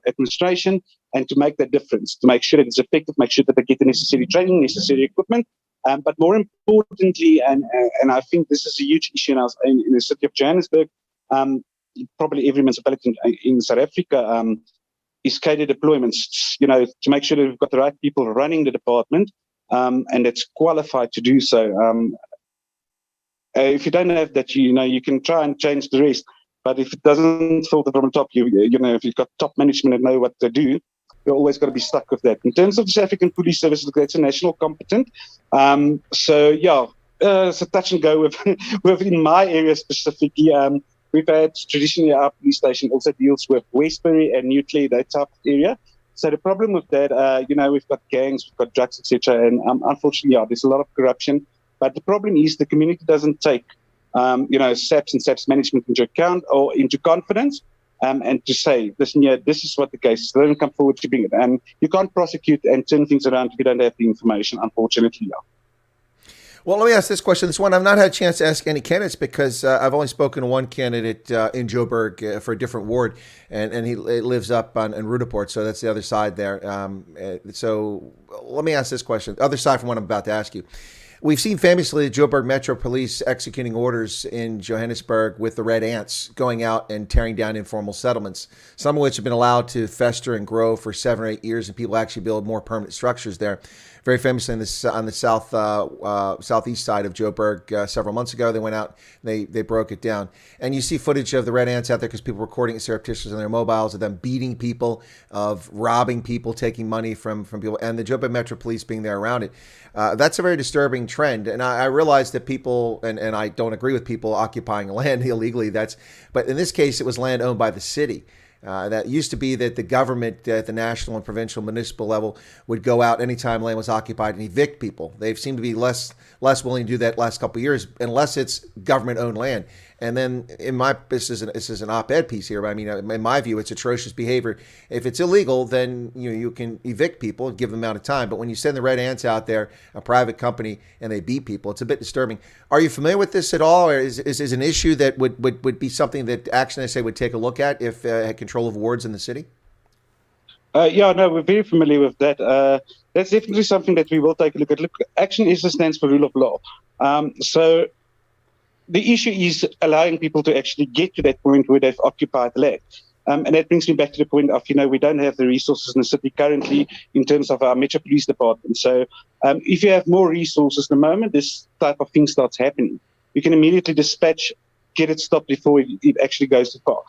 administration, and to make that difference, to make sure that it's effective, make sure that they get the necessary training, necessary equipment. But more importantly, and I think this is a huge issue in the city of Johannesburg, probably every municipality in South Africa, is cadre deployments, to make sure that we've got the right people running the department, and that's qualified to do so. If you don't have that, you can try and change the rest. But if it doesn't filter from the top, if you've got top management that know what they do, you're always going to be stuck with that. In terms of the South African Police Service, that's a national competent. It's a touch and go within my area specifically. We've had traditionally our police station also deals with Westbury and Nicklin, that type of area. So the problem with that, we've got gangs, we've got drugs, etc. And unfortunately, there's a lot of corruption. But the problem is the community doesn't take, SAPS and SAPS management into account or into confidence, and to say, listen, this is what the case is. They don't come forward to bring it. And you can't prosecute and turn things around if you don't have the information, unfortunately. Well, let me ask this question. This one I've not had a chance to ask any candidates, because I've only spoken to one candidate in Joburg for a different ward, and he lives up in Rudaport, so that's the other side there. So let me ask this question, other side from what I'm about to ask you. We've seen famously the Joburg Metro Police executing orders in Johannesburg with the Red Ants going out and tearing down informal settlements, some of which have been allowed to fester and grow for 7 or 8 years, and people actually build more permanent structures there. Very famously on the southeast side of Joburg several months ago, they went out and they broke it down. And you see footage of the Red Ants out there because people recording it surreptitiously on their mobiles, of them beating people, of robbing people, taking money from people, and the Joburg Metro Police being there around it. That's a very disturbing trend. And I realize that people, and I don't agree with people occupying land illegally, but in this case, it was land owned by the city. That used to be that the government at the national and provincial municipal level would go out anytime land was occupied and evict people. They seem to be less willing to do that last couple of years, unless it's government-owned land. And then this is an op-ed piece here, but I mean, in my view, it's atrocious behavior. If it's illegal, then you can evict people and give them amount of time. But when you send the Red Ants out there, a private company, and they beat people, it's a bit disturbing. Are you familiar with this at all, or is an issue that would be something that ActionSA would take a look at if had control of wards in the city? We're very familiar with that. That's definitely something that we will take a look at. Look, ActionSA stands for rule of law. So the issue is allowing people to actually get to that point where they've occupied the land. And that brings me back to the point of, we don't have the resources in the city currently in terms of our Metro Police Department. So if you have more resources, the moment this type of thing starts happening, you can immediately dispatch, get it stopped before it actually goes too far.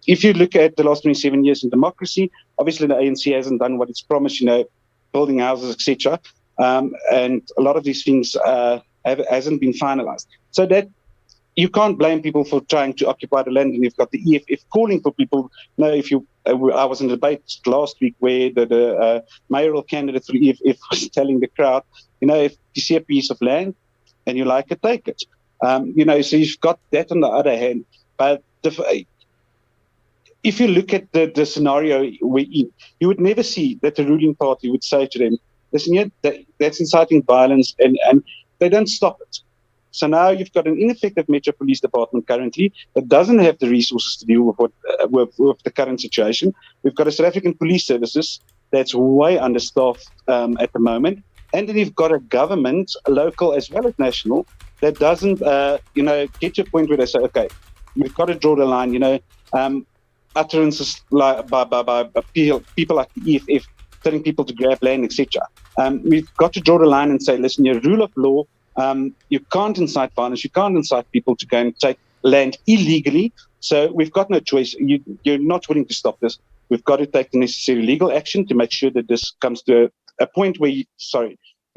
If you look at the last 27 years in democracy, obviously the ANC hasn't done what it's promised, building houses, etc. And a lot of these things hasn't been finalized. So that you can't blame people for trying to occupy the land, and you've got the EFF calling for people. If you I was in a debate last week where the mayoral candidate for EFF was telling the crowd, if you see a piece of land and you like it, take it. So you've got that on the other hand. But if you look at the scenario we're in, you would never see that the ruling party would say to them, listen, that's inciting violence, and they don't stop it. So now you've got an ineffective Metro Police Department currently that doesn't have the resources to deal with the current situation. We've got a South African Police Services that's way understaffed at the moment. And then you've got a government, local as well as national, that doesn't, get to a point where they say, okay, we've got to draw the line, utterances like by people like the EFF telling people to grab land, etc. We've got to draw the line and say, listen, your rule of law, you can't incite violence, you can't incite people to go and take land illegally. So we've got no choice. You're not willing to stop this. We've got to take the necessary legal action to make sure that this comes to a point where you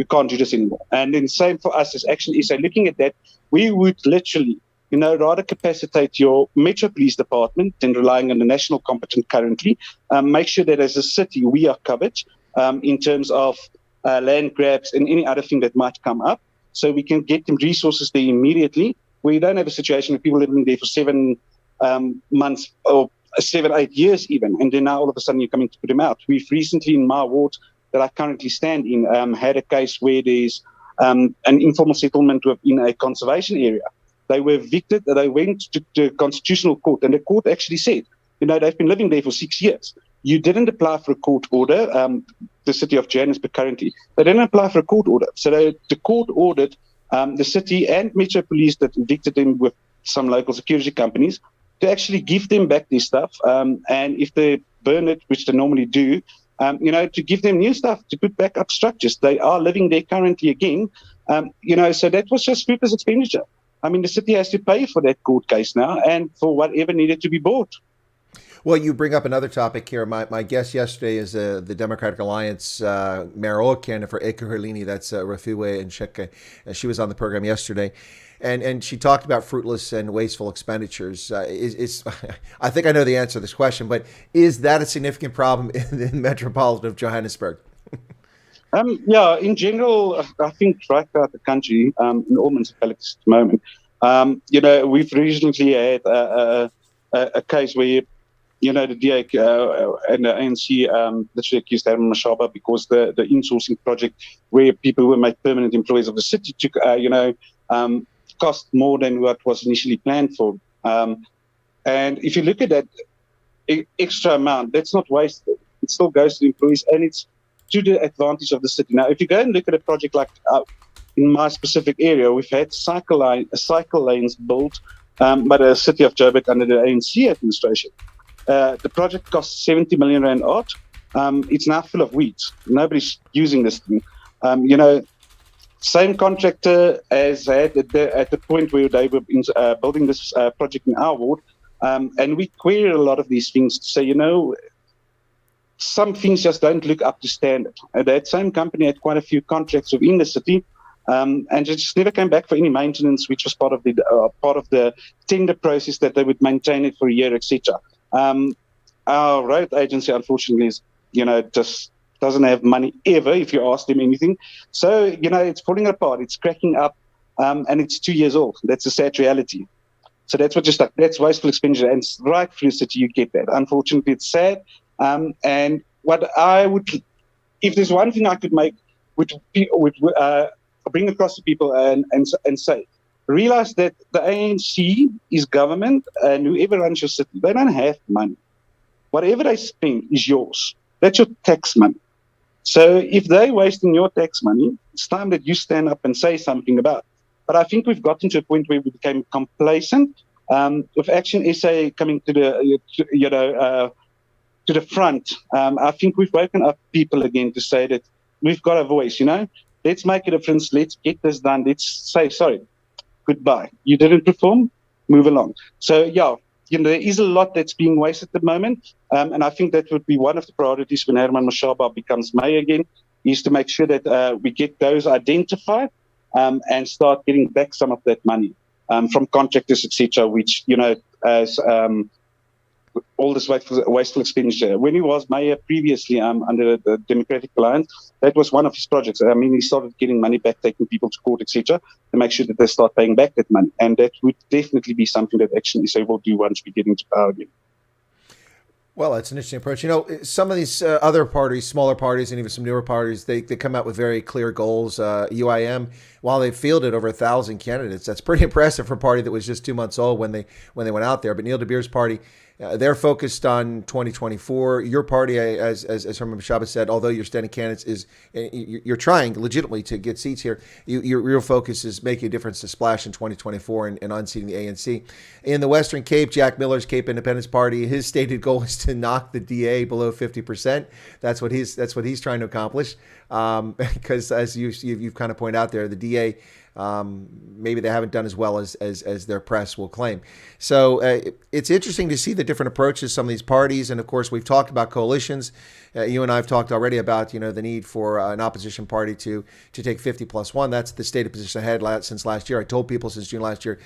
can't do this anymore. And then same for us as ActionSA. Looking at that, we would literally rather capacitate your Metro Police Department than relying on the national competent currently. Make sure that as a city we are covered in terms of land grabs and any other thing that might come up, so we can get them resources there immediately, where you don't have a situation where people living there for 7 months or 7-8 years even, and then now all of a sudden you're coming to put them out. We've recently in my ward that I currently stand in had a case where there's an informal settlement in a conservation area. They were evicted. They went to the Constitutional Court, and the court actually said, they've been living there for 6 years. You didn't apply for a court order, the city of Johannesburg currently. They didn't apply for a court order. So the court ordered the city and Metro Police that evicted them with some local security companies to actually give them back their stuff. And if they burn it, which they normally do, to give them new stuff, to put back up structures. They are living there currently again. So that was just fruitless expenditure. I mean, the city has to pay for that court case now and for whatever needed to be bought. Well, you bring up another topic here. My guest yesterday is the Democratic Alliance mayoral candidate for Ekurhuleni. That's Refiwe Nsheke. She was on the program yesterday. And she talked about fruitless and wasteful expenditures. I think I know the answer to this question, but is that a significant problem in the metropolitan of Johannesburg? In general, I think right throughout the country, in all municipalities at the moment, we've recently had a case where, the DA and the ANC literally accused Mashaba because the insourcing project where people were made permanent employees of the city took, cost more than what was initially planned for. And if you look at that extra amount, that's not wasted. It still goes to employees, and it's to the advantage of the city. Now, if you go and look at a project like in my specific area, we've had cycle lanes built by the city of Joburg under the ANC administration. The project cost 70 million rand odd. It's now full of weeds. Nobody's using this thing. Same contractor as had at the point where they were building this project in our ward. And we query a lot of these things to say, some things just don't look up to standard. That same company had quite a few contracts within the city, and it just never came back for any maintenance, which was part of the tender process that they would maintain it for a year, etc. Our road agency, unfortunately, is just doesn't have money ever if you ask them anything. So it's falling apart, it's cracking up, and it's 2 years old. That's a sad reality. So that's that's wasteful expenditure, and right through the city you get that. Unfortunately, it's sad. And what I would, if there's one thing I could make, would bring across to people and say, realize that the ANC is government, and whoever runs your city, they don't have money. Whatever they spend is yours. That's your tax money. So if they're wasting your tax money, it's time that you stand up and say something about it. But I think we've gotten to a point where we became complacent. With ActionSA coming to the front, I think we've woken up people again to say that we've got a voice, Let's make a difference. Let's get this done. Let's say, sorry, goodbye. You didn't perform, move along. So, there is a lot that's being wasted at the moment. And I think that would be one of the priorities when Herman Mashaba becomes mayor again, is to make sure that we get those identified and start getting back some of that money from contractors, etc., which, as all this wasteful expenditure. When he was mayor previously under the Democratic Alliance, that was one of his projects. I mean, he started getting money back, taking people to court, etc., to make sure that they start paying back that money. And that would definitely be something that ActionSA will do once we get into power again. Well, that's an interesting approach. You know, some of these other parties, smaller parties, and even some newer parties, they come out with very clear goals. UIM, while they fielded over 1,000 candidates, that's pretty impressive for a party that was just 2 months old when they went out there. But Neil de Beer's party, they're focused on 2024. Your party, as Herman Mashaba said, although you're standing candidates, you're trying legitimately to get seats here. Your real focus is making a difference to splash in 2024 and unseating the ANC. In the Western Cape, Jack Miller's Cape Independence Party, his stated goal is to knock the DA below 50%. That's what he's trying to accomplish. Because as you've kind of pointed out there, the DA. Maybe they haven't done as well as their press will claim. So it's interesting to see the different approaches some of these parties, and of course we've talked about coalitions. You and I have talked already about the need for an opposition party to take 50+1. That's the stated position I had since last year. I told people since June last year,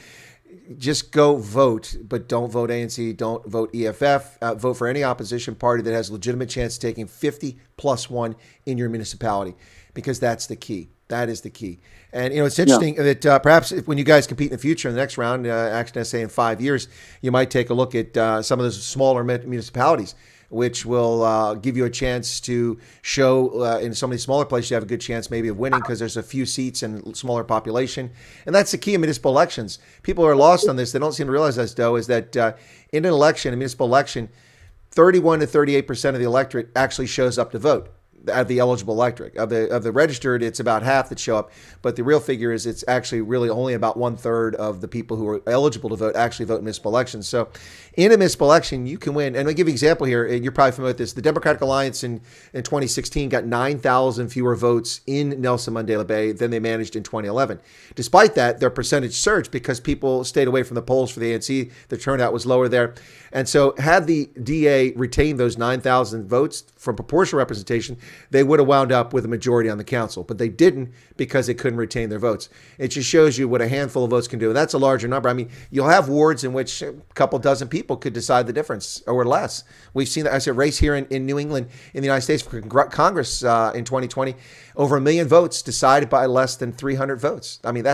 just go vote, but don't vote ANC, don't vote EFF, vote for any opposition party that has a legitimate chance of taking 50+1 in your municipality, because that's the key. That is the key. And, it's interesting that perhaps when you guys compete in the future in the next round, ActionSA in 5 years, you might take a look at some of those smaller municipalities, which will give you a chance to show in some of these smaller places you have a good chance maybe of winning because there's a few seats and smaller population. And that's the key in municipal elections. People are lost on this. They don't seem to realize this, Dauw, is that in an election, a municipal election, 31 to 38% of the electorate actually shows up to vote. Of the eligible electorate. Of the registered, it's about half that show up, but the real figure is it's actually really only about 1/3 of the people who are eligible to vote actually vote in municipal elections. So in a municipal election, you can win. And I'll give you an example here, and you're probably familiar with this. The Democratic Alliance in 2016 got 9,000 fewer votes in Nelson Mandela Bay than they managed in 2011. Despite that, their percentage surged because people stayed away from the polls for the ANC. The turnout was lower there. And so had the DA retained those 9,000 votes from proportional representation, they would have wound up with a majority on the council. But they didn't because they couldn't retain their votes. It just shows you what a handful of votes can do. And that's a larger number. I mean, you'll have wards in which a couple dozen people could decide the difference or less. We've seen that. I said race here in New England in the United States for Congress in 2020. Over 1 million votes decided by less than 300 votes. I mean,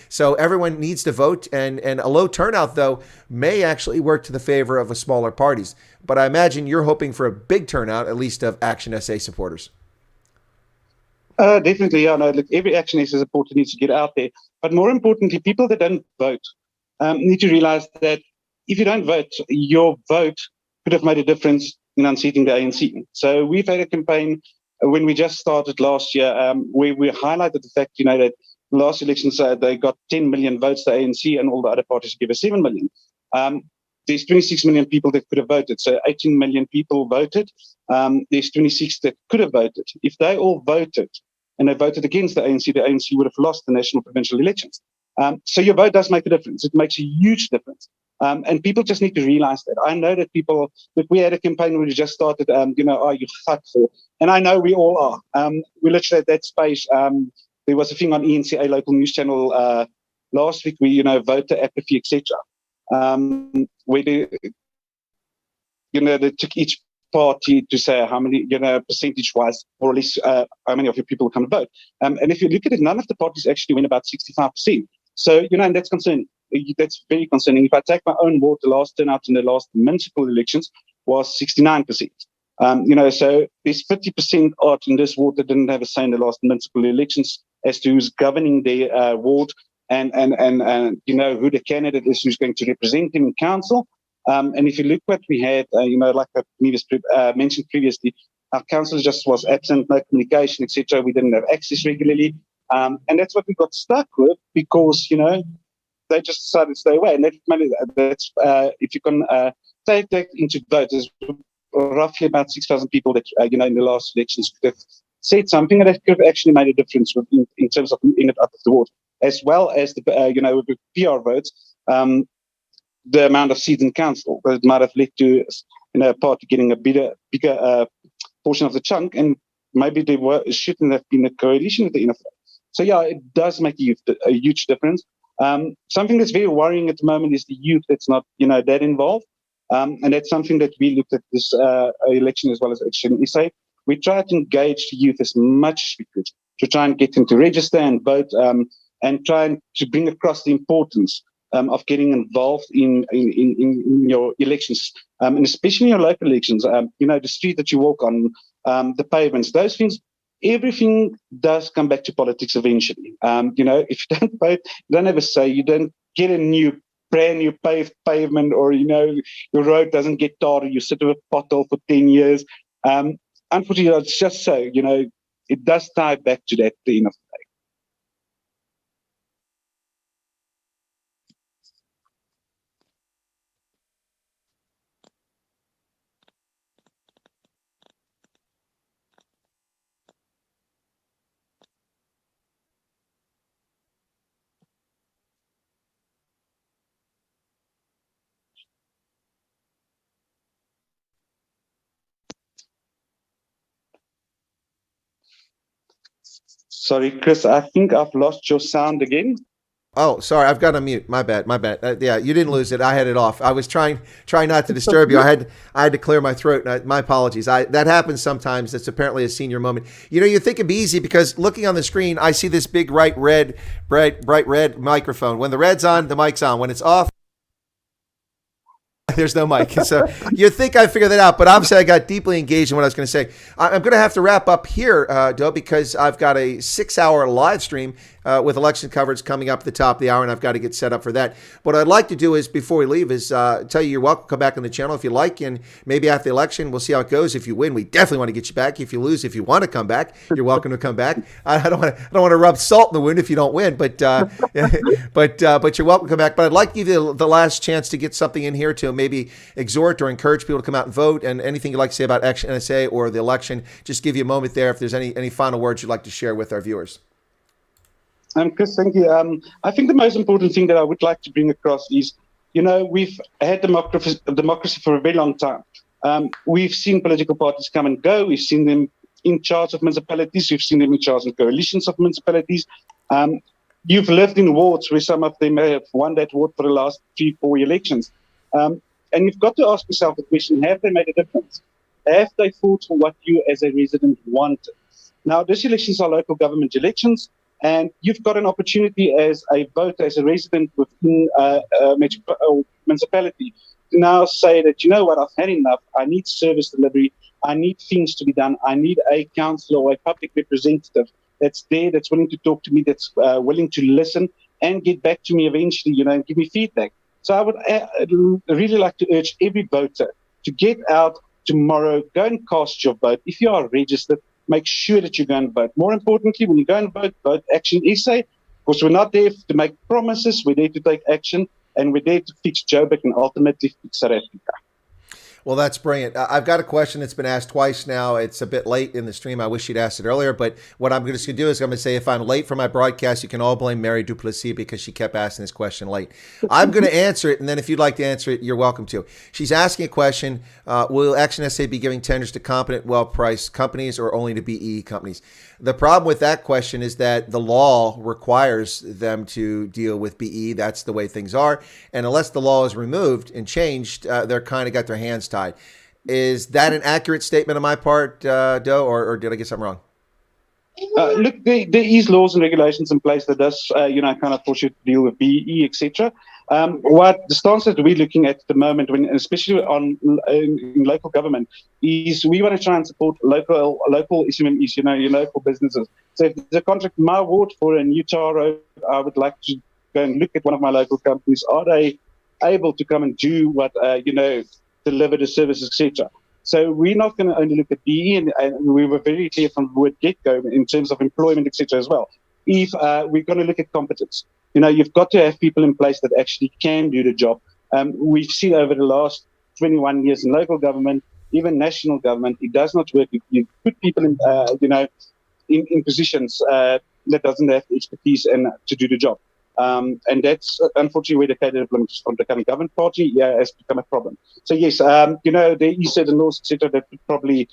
so everyone needs to vote. And a low turnout, though, may actually work to the favor of smaller parties. But I imagine you're hoping for a big turnout, at least of ActionSA supporters. Definitely, yeah. No, look, every ActionSA supporter needs to get out there. But more importantly, people that don't vote need to realize that if you don't vote, your vote could have made a difference in unseating the ANC. So we've had a campaign when we just started last year where we highlighted the fact, that last elections they got 10 million votes, the ANC, and all the other parties give us 7 million. There's 26 million people that could have voted. So 18 million people voted. There's 26 that could have voted. If they all voted and they voted against the ANC would have lost the national provincial elections. So your vote does make a difference. It makes a huge difference. And people just need to realize that. I know that we had a campaign where we just started, are you hurtful? And I know we all are. We literally at that space, there was a thing on ENCA local news channel last week where, voter apathy, etc. Where they took each party to say how many, percentage-wise, more or less, how many of your people come to vote. And if you look at it, none of the parties actually win about 65%. So, and that's concerning. That's very concerning. If I take my own ward, the last turnout in the last municipal elections was 69%. So there's 50% odd in this ward that didn't have a say in the last municipal elections as to who's governing their ward and who the candidate is who's going to represent him in council. And if you look what we had, like I mentioned previously, our council just was absent, no communication, etc. We didn't have access regularly. And that's what we got stuck with because, they just decided to stay away. And that's if you can take that into vote, there's roughly about 6,000 people that, in the last elections could have said something that could have actually made a difference in terms of in it up of the ward, as well as the, with the PR votes, the amount of seats in council that might have led to, a party getting a bigger portion of the chunk, and maybe shouldn't have been a coalition with the NFA. So yeah, it does make a huge difference. Something that's very worrying at the moment is the youth that's not, that involved. And that's something that we looked at this election as well as ActionSA. We tried to engage the youth as much as we could to try and get them to register and vote, and trying to bring across the importance of getting involved in your elections, and especially in your local elections. The street that you walk on, the pavements, those things, everything does come back to politics eventually. If you don't vote, you don't have a say, you don't get a brand new pavement, or, your road doesn't get tarred, you sit with a pothole for 10 years. Unfortunately, it's just so, it does tie back to that at the end of the day. Sorry, Chris, I think I've lost your sound again. Oh, sorry, I've got to mute. My bad. Yeah, you didn't lose it. I had it off. I was trying not to disturb you. I had to clear my throat. My apologies. That happens sometimes. That's apparently a senior moment. You think it'd be easy because looking on the screen, I see this big bright red microphone. When the red's on, the mic's on. When it's off, there's no mic. So you think I figured that out, but obviously I got deeply engaged in what I was going to say. I'm going to have to wrap up here, Dauw, because I've got a 6-hour live stream with election coverage coming up at the top of the hour, and I've got to get set up for that. What I'd like to do is, before we leave, is tell you you're welcome to come back on the channel if you like, and maybe after the election, we'll see how it goes. If you win, we definitely want to get you back. If you lose, if you want to come back, you're welcome to come back. I don't want to rub salt in the wound if you don't win, but you're welcome to come back. But I'd like to give you the last chance to get something in here to maybe exhort or encourage people to come out and vote, and anything you'd like to say about ActionSA or the election. Just give you a moment there if there's any final words you'd like to share with our viewers. Chris, thank you. I think the most important thing that I would like to bring across is, we've had democracy for a very long time. We've seen political parties come and go. We've seen them in charge of municipalities. We've seen them in charge of coalitions of municipalities. You've lived in wards where some of them may have won that ward for the last 3-4 elections. And you've got to ask yourself the question, have they made a difference? Have they fought for what you as a resident wanted? Now, these elections are local government elections. And you've got an opportunity as a voter, as a resident within a municipality, to now say that, I've had enough. I need service delivery. I need things to be done. I need a councillor or a public representative that's there, that's willing to talk to me, that's willing to listen and get back to me eventually, and give me feedback. So I would really like to urge every voter to get out tomorrow, go and cast your vote. If you are registered, make sure that you go and vote. More importantly, when you go and vote ActionSA, because we're not there to make promises, we're there to take action, and we're there to fix Joburg and ultimately fix South Africa. Well, that's brilliant. I've got a question that's been asked twice now. It's a bit late in the stream. I wish you'd asked it earlier, but what I'm just going to do is I'm going to say if I'm late for my broadcast, you can all blame Mary Duplessis because she kept asking this question late. I'm going to answer it, and then if you'd like to answer it, you're welcome to. She's asking a question, will ActionSA be giving tenders to competent, well-priced companies or only to BEE companies? The problem with that question is that the law requires them to deal with BE. That's the way things are. And unless the law is removed and changed, they're kind of got their hands tied. Is that an accurate statement on my part, Dauw, or did I get something wrong? Look, there is laws and regulations in place that does, kind of force you to deal with BE, etc. What the stance that we're looking at the moment, especially in local government, is we want to try and support local SMEs, your local businesses. So if there's a contract in my ward for a new tar road, I would like to go and look at one of my local companies. Are they able to come and do what, deliver the services, etc.? So we're not going to only look at BE, and we were very clear from the word get-go in terms of employment, etc. as well. If we're going to look at competence, you've got to have people in place that actually can do the job. We've seen over the last 21 years in local government, even national government, it does not work if you put people in, in positions that doesn't have the expertise and to do the job. And that's unfortunately where the candidate from the current government party has become a problem. So yes, there is certain laws, etc., that would probably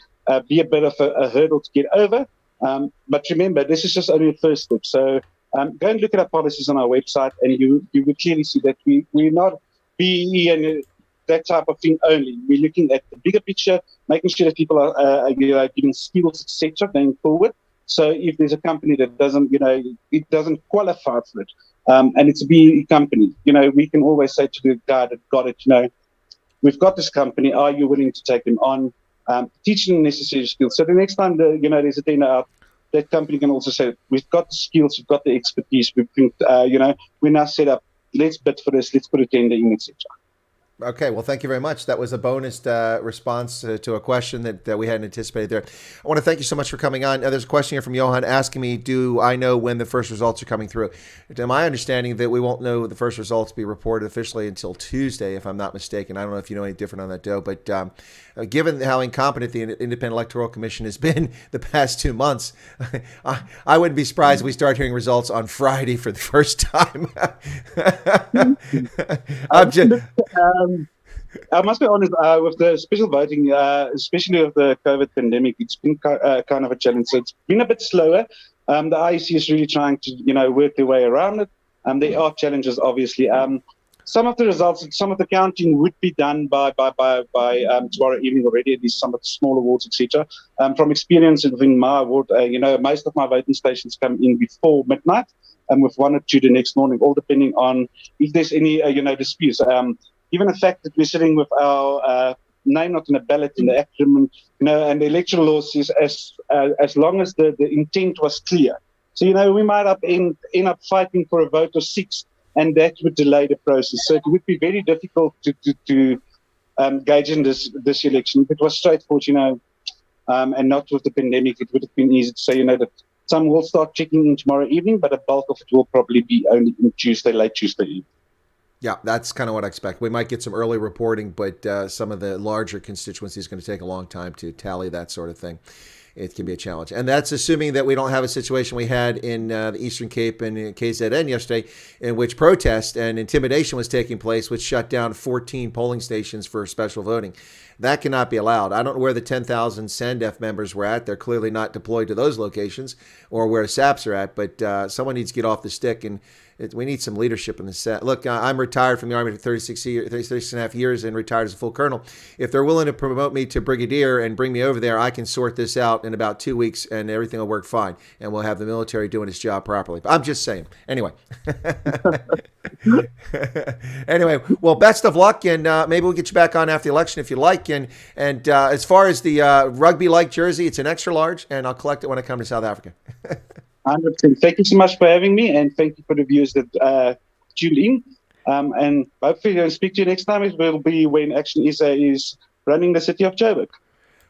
be a bit of a hurdle to get over. But remember, this is just only the first step. So go and look at our policies on our website, and you will clearly see that we're not BE and that type of thing only. We're looking at the bigger picture, making sure that people are given skills, etc., going forward. So if there's a company that doesn't, it doesn't qualify for it, and it's a B company, we can always say to the guy that got it, we've got this company. Are you willing to take them on? Teach them the necessary skills. So the next time there's a tender out, that company can also say, we've got the skills, we've got the expertise, we're now set up. Let's bid for this. Let's put a tender in, etc. Okay, well, thank you very much. That was a bonus response to a question that we hadn't anticipated there. I want to thank you so much for coming on. There's a question here from Johan asking me, do I know when the first results are coming through? To my understanding that we won't know the first results be reported officially until Tuesday, if I'm not mistaken. I don't know if you know any different on that, Dauw, but given how incompetent the Independent Electoral Commission has been the past 2 months, I wouldn't be surprised if we start hearing results on Friday for the first time. I must be honest, with the special voting, especially with the COVID pandemic, it's been kind of a challenge. So it's been a bit slower. The IEC is really trying to, work their way around it. There are challenges, obviously. Some of the results, some of the counting would be done by tomorrow evening already, at least some of the smaller wards, etc. From experience within my ward, most of my voting stations come in before midnight, with 1 or 2 the next morning, all depending on if there's any, disputes. Given the fact that we're sitting with our name not in a ballot in the acronym, and the electoral law says as long as the intent was clear. So, we might end up fighting for a vote of 6, and that would delay the process. So it would be very difficult to gauge in this election. If it was straightforward, and not with the pandemic, it would have been easy to say, that some will start checking in tomorrow evening, but a bulk of it will probably be only in late Tuesday evening. Yeah, that's kind of what I expect. We might get some early reporting, but some of the larger constituencies is going to take a long time to tally that sort of thing. It can be a challenge. And that's assuming that we don't have a situation we had in the Eastern Cape and KZN yesterday, in which protest and intimidation was taking place, which shut down 14 polling stations for special voting. That cannot be allowed. I don't know where the 10,000 SANDF members were at. They're clearly not deployed to those locations, or where SAPs are at, but someone needs to get off the stick, and we need some leadership in the set. Look, I'm retired from the Army for 36 and a half years and retired as a full colonel. If they're willing to promote me to brigadier and bring me over there, I can sort this out in about 2 weeks and everything will work fine. And we'll have the military doing its job properly. But I'm just saying. Anyway. Anyway, well, best of luck. And maybe we'll get you back on after the election if you like. And as far as the rugby-like jersey, it's an extra large, and I'll collect it when I come to South Africa. 100%. Thank you so much for having me, and thank you for the viewers that tuned in. And hopefully I'll speak to you next time. It will be when ActionSA is running the city of Joburg.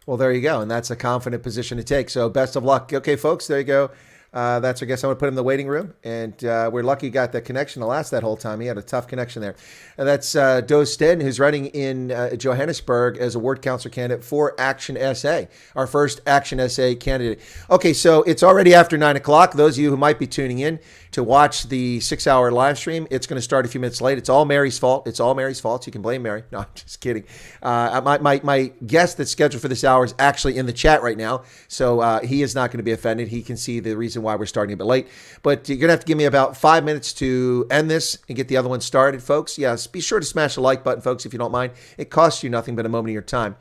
Well, there you go. And that's a confident position to take. So best of luck. Okay, folks, there you go. That's our guest. I'm going to put him in the waiting room. And we're lucky he got the connection to last that whole time. He had a tough connection there. And that's Dauw Steyn, who's running in Johannesburg as a ward councillor candidate for ActionSA, our first ActionSA candidate. Okay, so it's already after 9 o'clock. Those of you who might be tuning in to watch the 6-hour live stream, it's going to start a few minutes late. It's all Mary's fault. It's all Mary's fault. You can blame Mary. No, I'm just kidding. My guest that's scheduled for this hour is actually in the chat right now. So he is not going to be offended. He can see the reason why we're starting a bit late. But you're going to have to give me about 5 minutes to end this and get the other one started, folks. Yes, be sure to smash the like button, folks, if you don't mind. It costs you nothing but a moment of your time.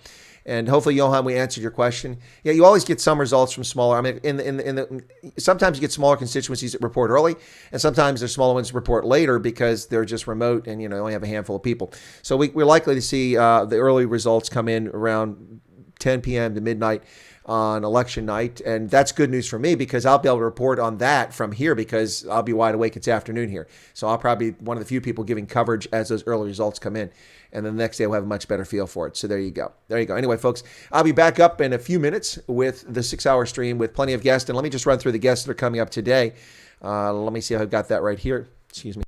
And hopefully, Johan, we answered your question. Yeah, you always get some results from smaller. I mean, sometimes you get smaller constituencies that report early, and sometimes there's smaller ones that report later because they're just remote and only have a handful of people. So we're likely to see the early results come in around 10 p.m. to midnight on election night, and that's good news for me because I'll be able to report on that from here because I'll be wide awake. It's afternoon here, so I'll probably be one of the few people giving coverage as those early results come in, and then the next day we'll have a much better feel for it. So there you go. Anyway, folks, I'll be back up in a few minutes with the 6-hour stream with plenty of guests, and let me just run through the guests that are coming up today. Let me see if I've got that right here. Excuse me.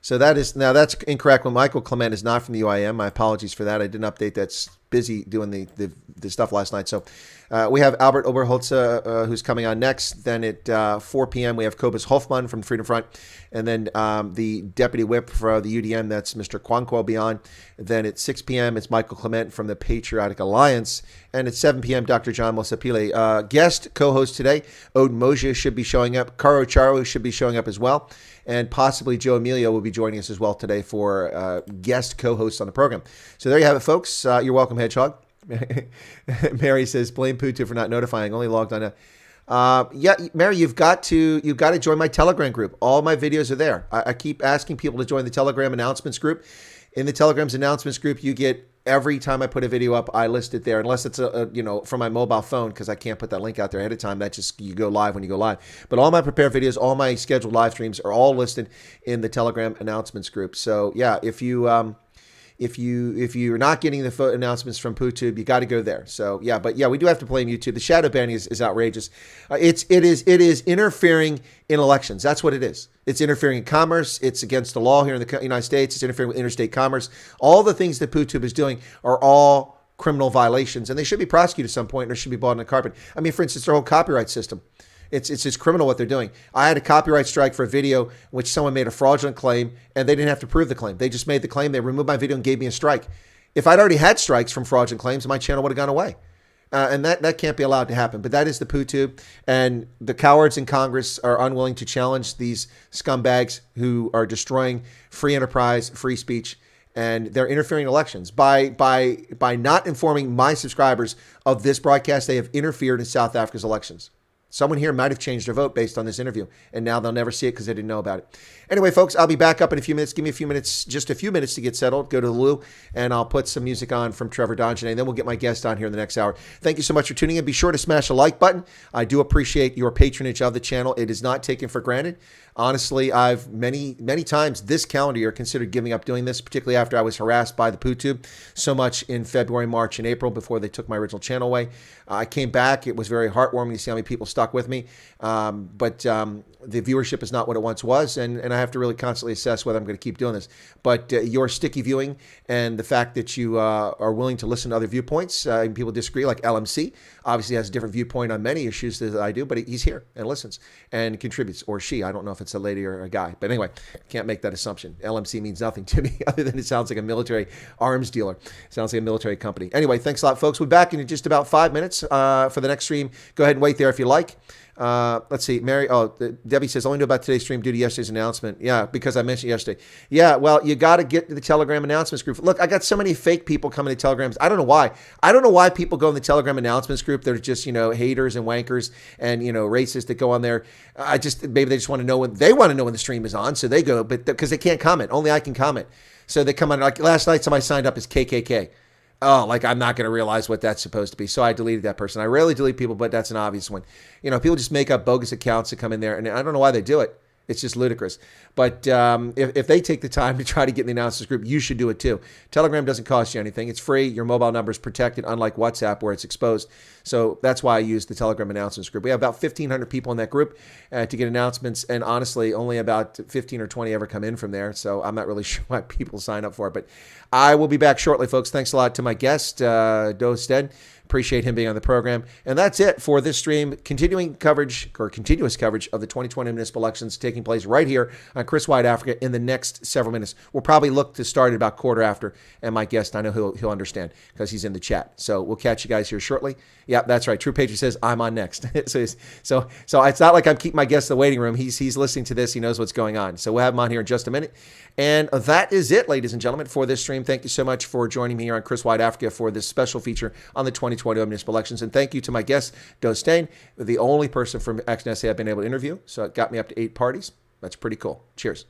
So that's incorrect. When Michael Clement is not from the UIM, my apologies for that. I didn't update that busy doing the stuff last night. So we have Albert Oberholzer, who's coming on next. Then at 4 p.m., we have Cobus Hofmann from the Freedom Front. And then the deputy whip for the UDM, that's Mr. Kwankwo, will be on. Then at 6 p.m., it's Michael Clement from the Patriotic Alliance. And at 7 p.m., Dr. John Mosapile. Guest co-host today, Odin Moja should be showing up. Karo Charo should be showing up as well. And possibly Joe Emilio will be joining us as well today for guest co-hosts on the program. So there you have it, folks. You're welcome, Hedgehog. Mary says, blame Putu for not notifying. Only logged on. Yeah, Mary, you've got to join my Telegram group. All my videos are there. I keep asking people to join the Telegram announcements group. In the Telegram's announcements group, you get every time I put a video up, I list it there, unless it's from my mobile phone, because I can't put that link out there ahead of time. That just, you go live when you go live. But all my prepared videos, all my scheduled live streams are all listed in the Telegram announcements group. So yeah, if you're not getting the announcements from PooTube, you got to go there. So yeah, but yeah, we do have to blame YouTube. The shadow banning is outrageous. It is interfering in elections. That's what it is. It's interfering in commerce. It's against the law here in the United States. It's interfering with interstate commerce. All the things that PooTube is doing are all criminal violations, and they should be prosecuted at some point, or should be bought on the carpet. I mean, for instance, their whole copyright system. It's just criminal what they're doing. I had a copyright strike for a video in which someone made a fraudulent claim, and they didn't have to prove the claim. They just made the claim. They removed my video and gave me a strike. If I'd already had strikes from fraudulent claims, my channel would have gone away. And that can't be allowed to happen. But that is the PooTube. And the cowards in Congress are unwilling to challenge these scumbags who are destroying free enterprise, free speech, and they're interfering in elections. By not informing my subscribers of this broadcast, they have interfered in South Africa's elections. Someone here might have changed their vote based on this interview, and now they'll never see it because they didn't know about it. Anyway, folks, I'll be back up in a few minutes. Give me a few minutes, just a few minutes to get settled. Go to the loo, and I'll put some music on from Trevor Donjane, and then we'll get my guest on here in the next hour. Thank you so much for tuning in. Be sure to smash the like button. I do appreciate your patronage of the channel. It is not taken for granted. Honestly, I've many times this calendar year considered giving up doing this, particularly after I was harassed by the PooTube so much in February, March, and April before they took my original channel away. I came back. It was very heartwarming to see how many people stuck with me. But the viewership is not what it once was, and I have to really constantly assess whether I'm going to keep doing this. But your sticky viewing and the fact that you are willing to listen to other viewpoints, and people disagree, like LMC, obviously has a different viewpoint on many issues that I do, but he's here and listens and contributes, or she. I don't know if it's a lady or a guy. But anyway, can't make that assumption. LMC means nothing to me other than it sounds like a military arms dealer. It sounds like a military company. Anyway, thanks a lot, folks. We'll be back in just about 5 minutes for the next stream. Go ahead and wait there if you like. Let's see, Mary. Debbie says, only know about today's stream due to yesterday's announcement. Yeah, because I mentioned yesterday. Yeah, well, you got to get to the Telegram announcements group. Look, I got so many fake people coming to Telegrams. I don't know why. I don't know why people go in the Telegram announcements group. They're just, haters and wankers and, racists that go on there. Maybe they just want to know when the stream is on. So they go, but because they can't comment. Only I can comment. So they come on. Like last night, somebody signed up as KKK. Oh, like I'm not going to realize what that's supposed to be. So I deleted that person. I rarely delete people, but that's an obvious one. People just make up bogus accounts to come in there, and I don't know why they do it. It's just ludicrous. But if they take the time to try to get in the announcements group, you should do it too. Telegram doesn't cost you anything. It's free. Your mobile number is protected, unlike WhatsApp where it's exposed. So that's why I use the Telegram announcements group. We have about 1,500 people in that group to get announcements. And honestly, only about 15 or 20 ever come in from there. So I'm not really sure why people sign up for it. But I will be back shortly, folks. Thanks a lot to my guest, Dauw Steyn. Appreciate him being on the program. And that's it for this stream. Continuous coverage of the 2020 municipal elections taking place right here on Chris Wyatt Africa in the next several minutes. We'll probably look to start at about quarter after. And my guest, I know he'll understand because he's in the chat. So we'll catch you guys here shortly. Yeah, that's right. True Patriot says I'm on next. so it's not like I'm keeping my guest in the waiting room. He's listening to this. He knows what's going on. So we'll have him on here in just a minute. And that is it, ladies and gentlemen, for this stream. Thank you so much for joining me here on Chris Wyatt Africa for this special feature on the 2020 municipal elections. And thank you to my guest, Dauw Steyn, the only person from ActionSA I've been able to interview. So it got me up to 8 parties. That's pretty cool. Cheers.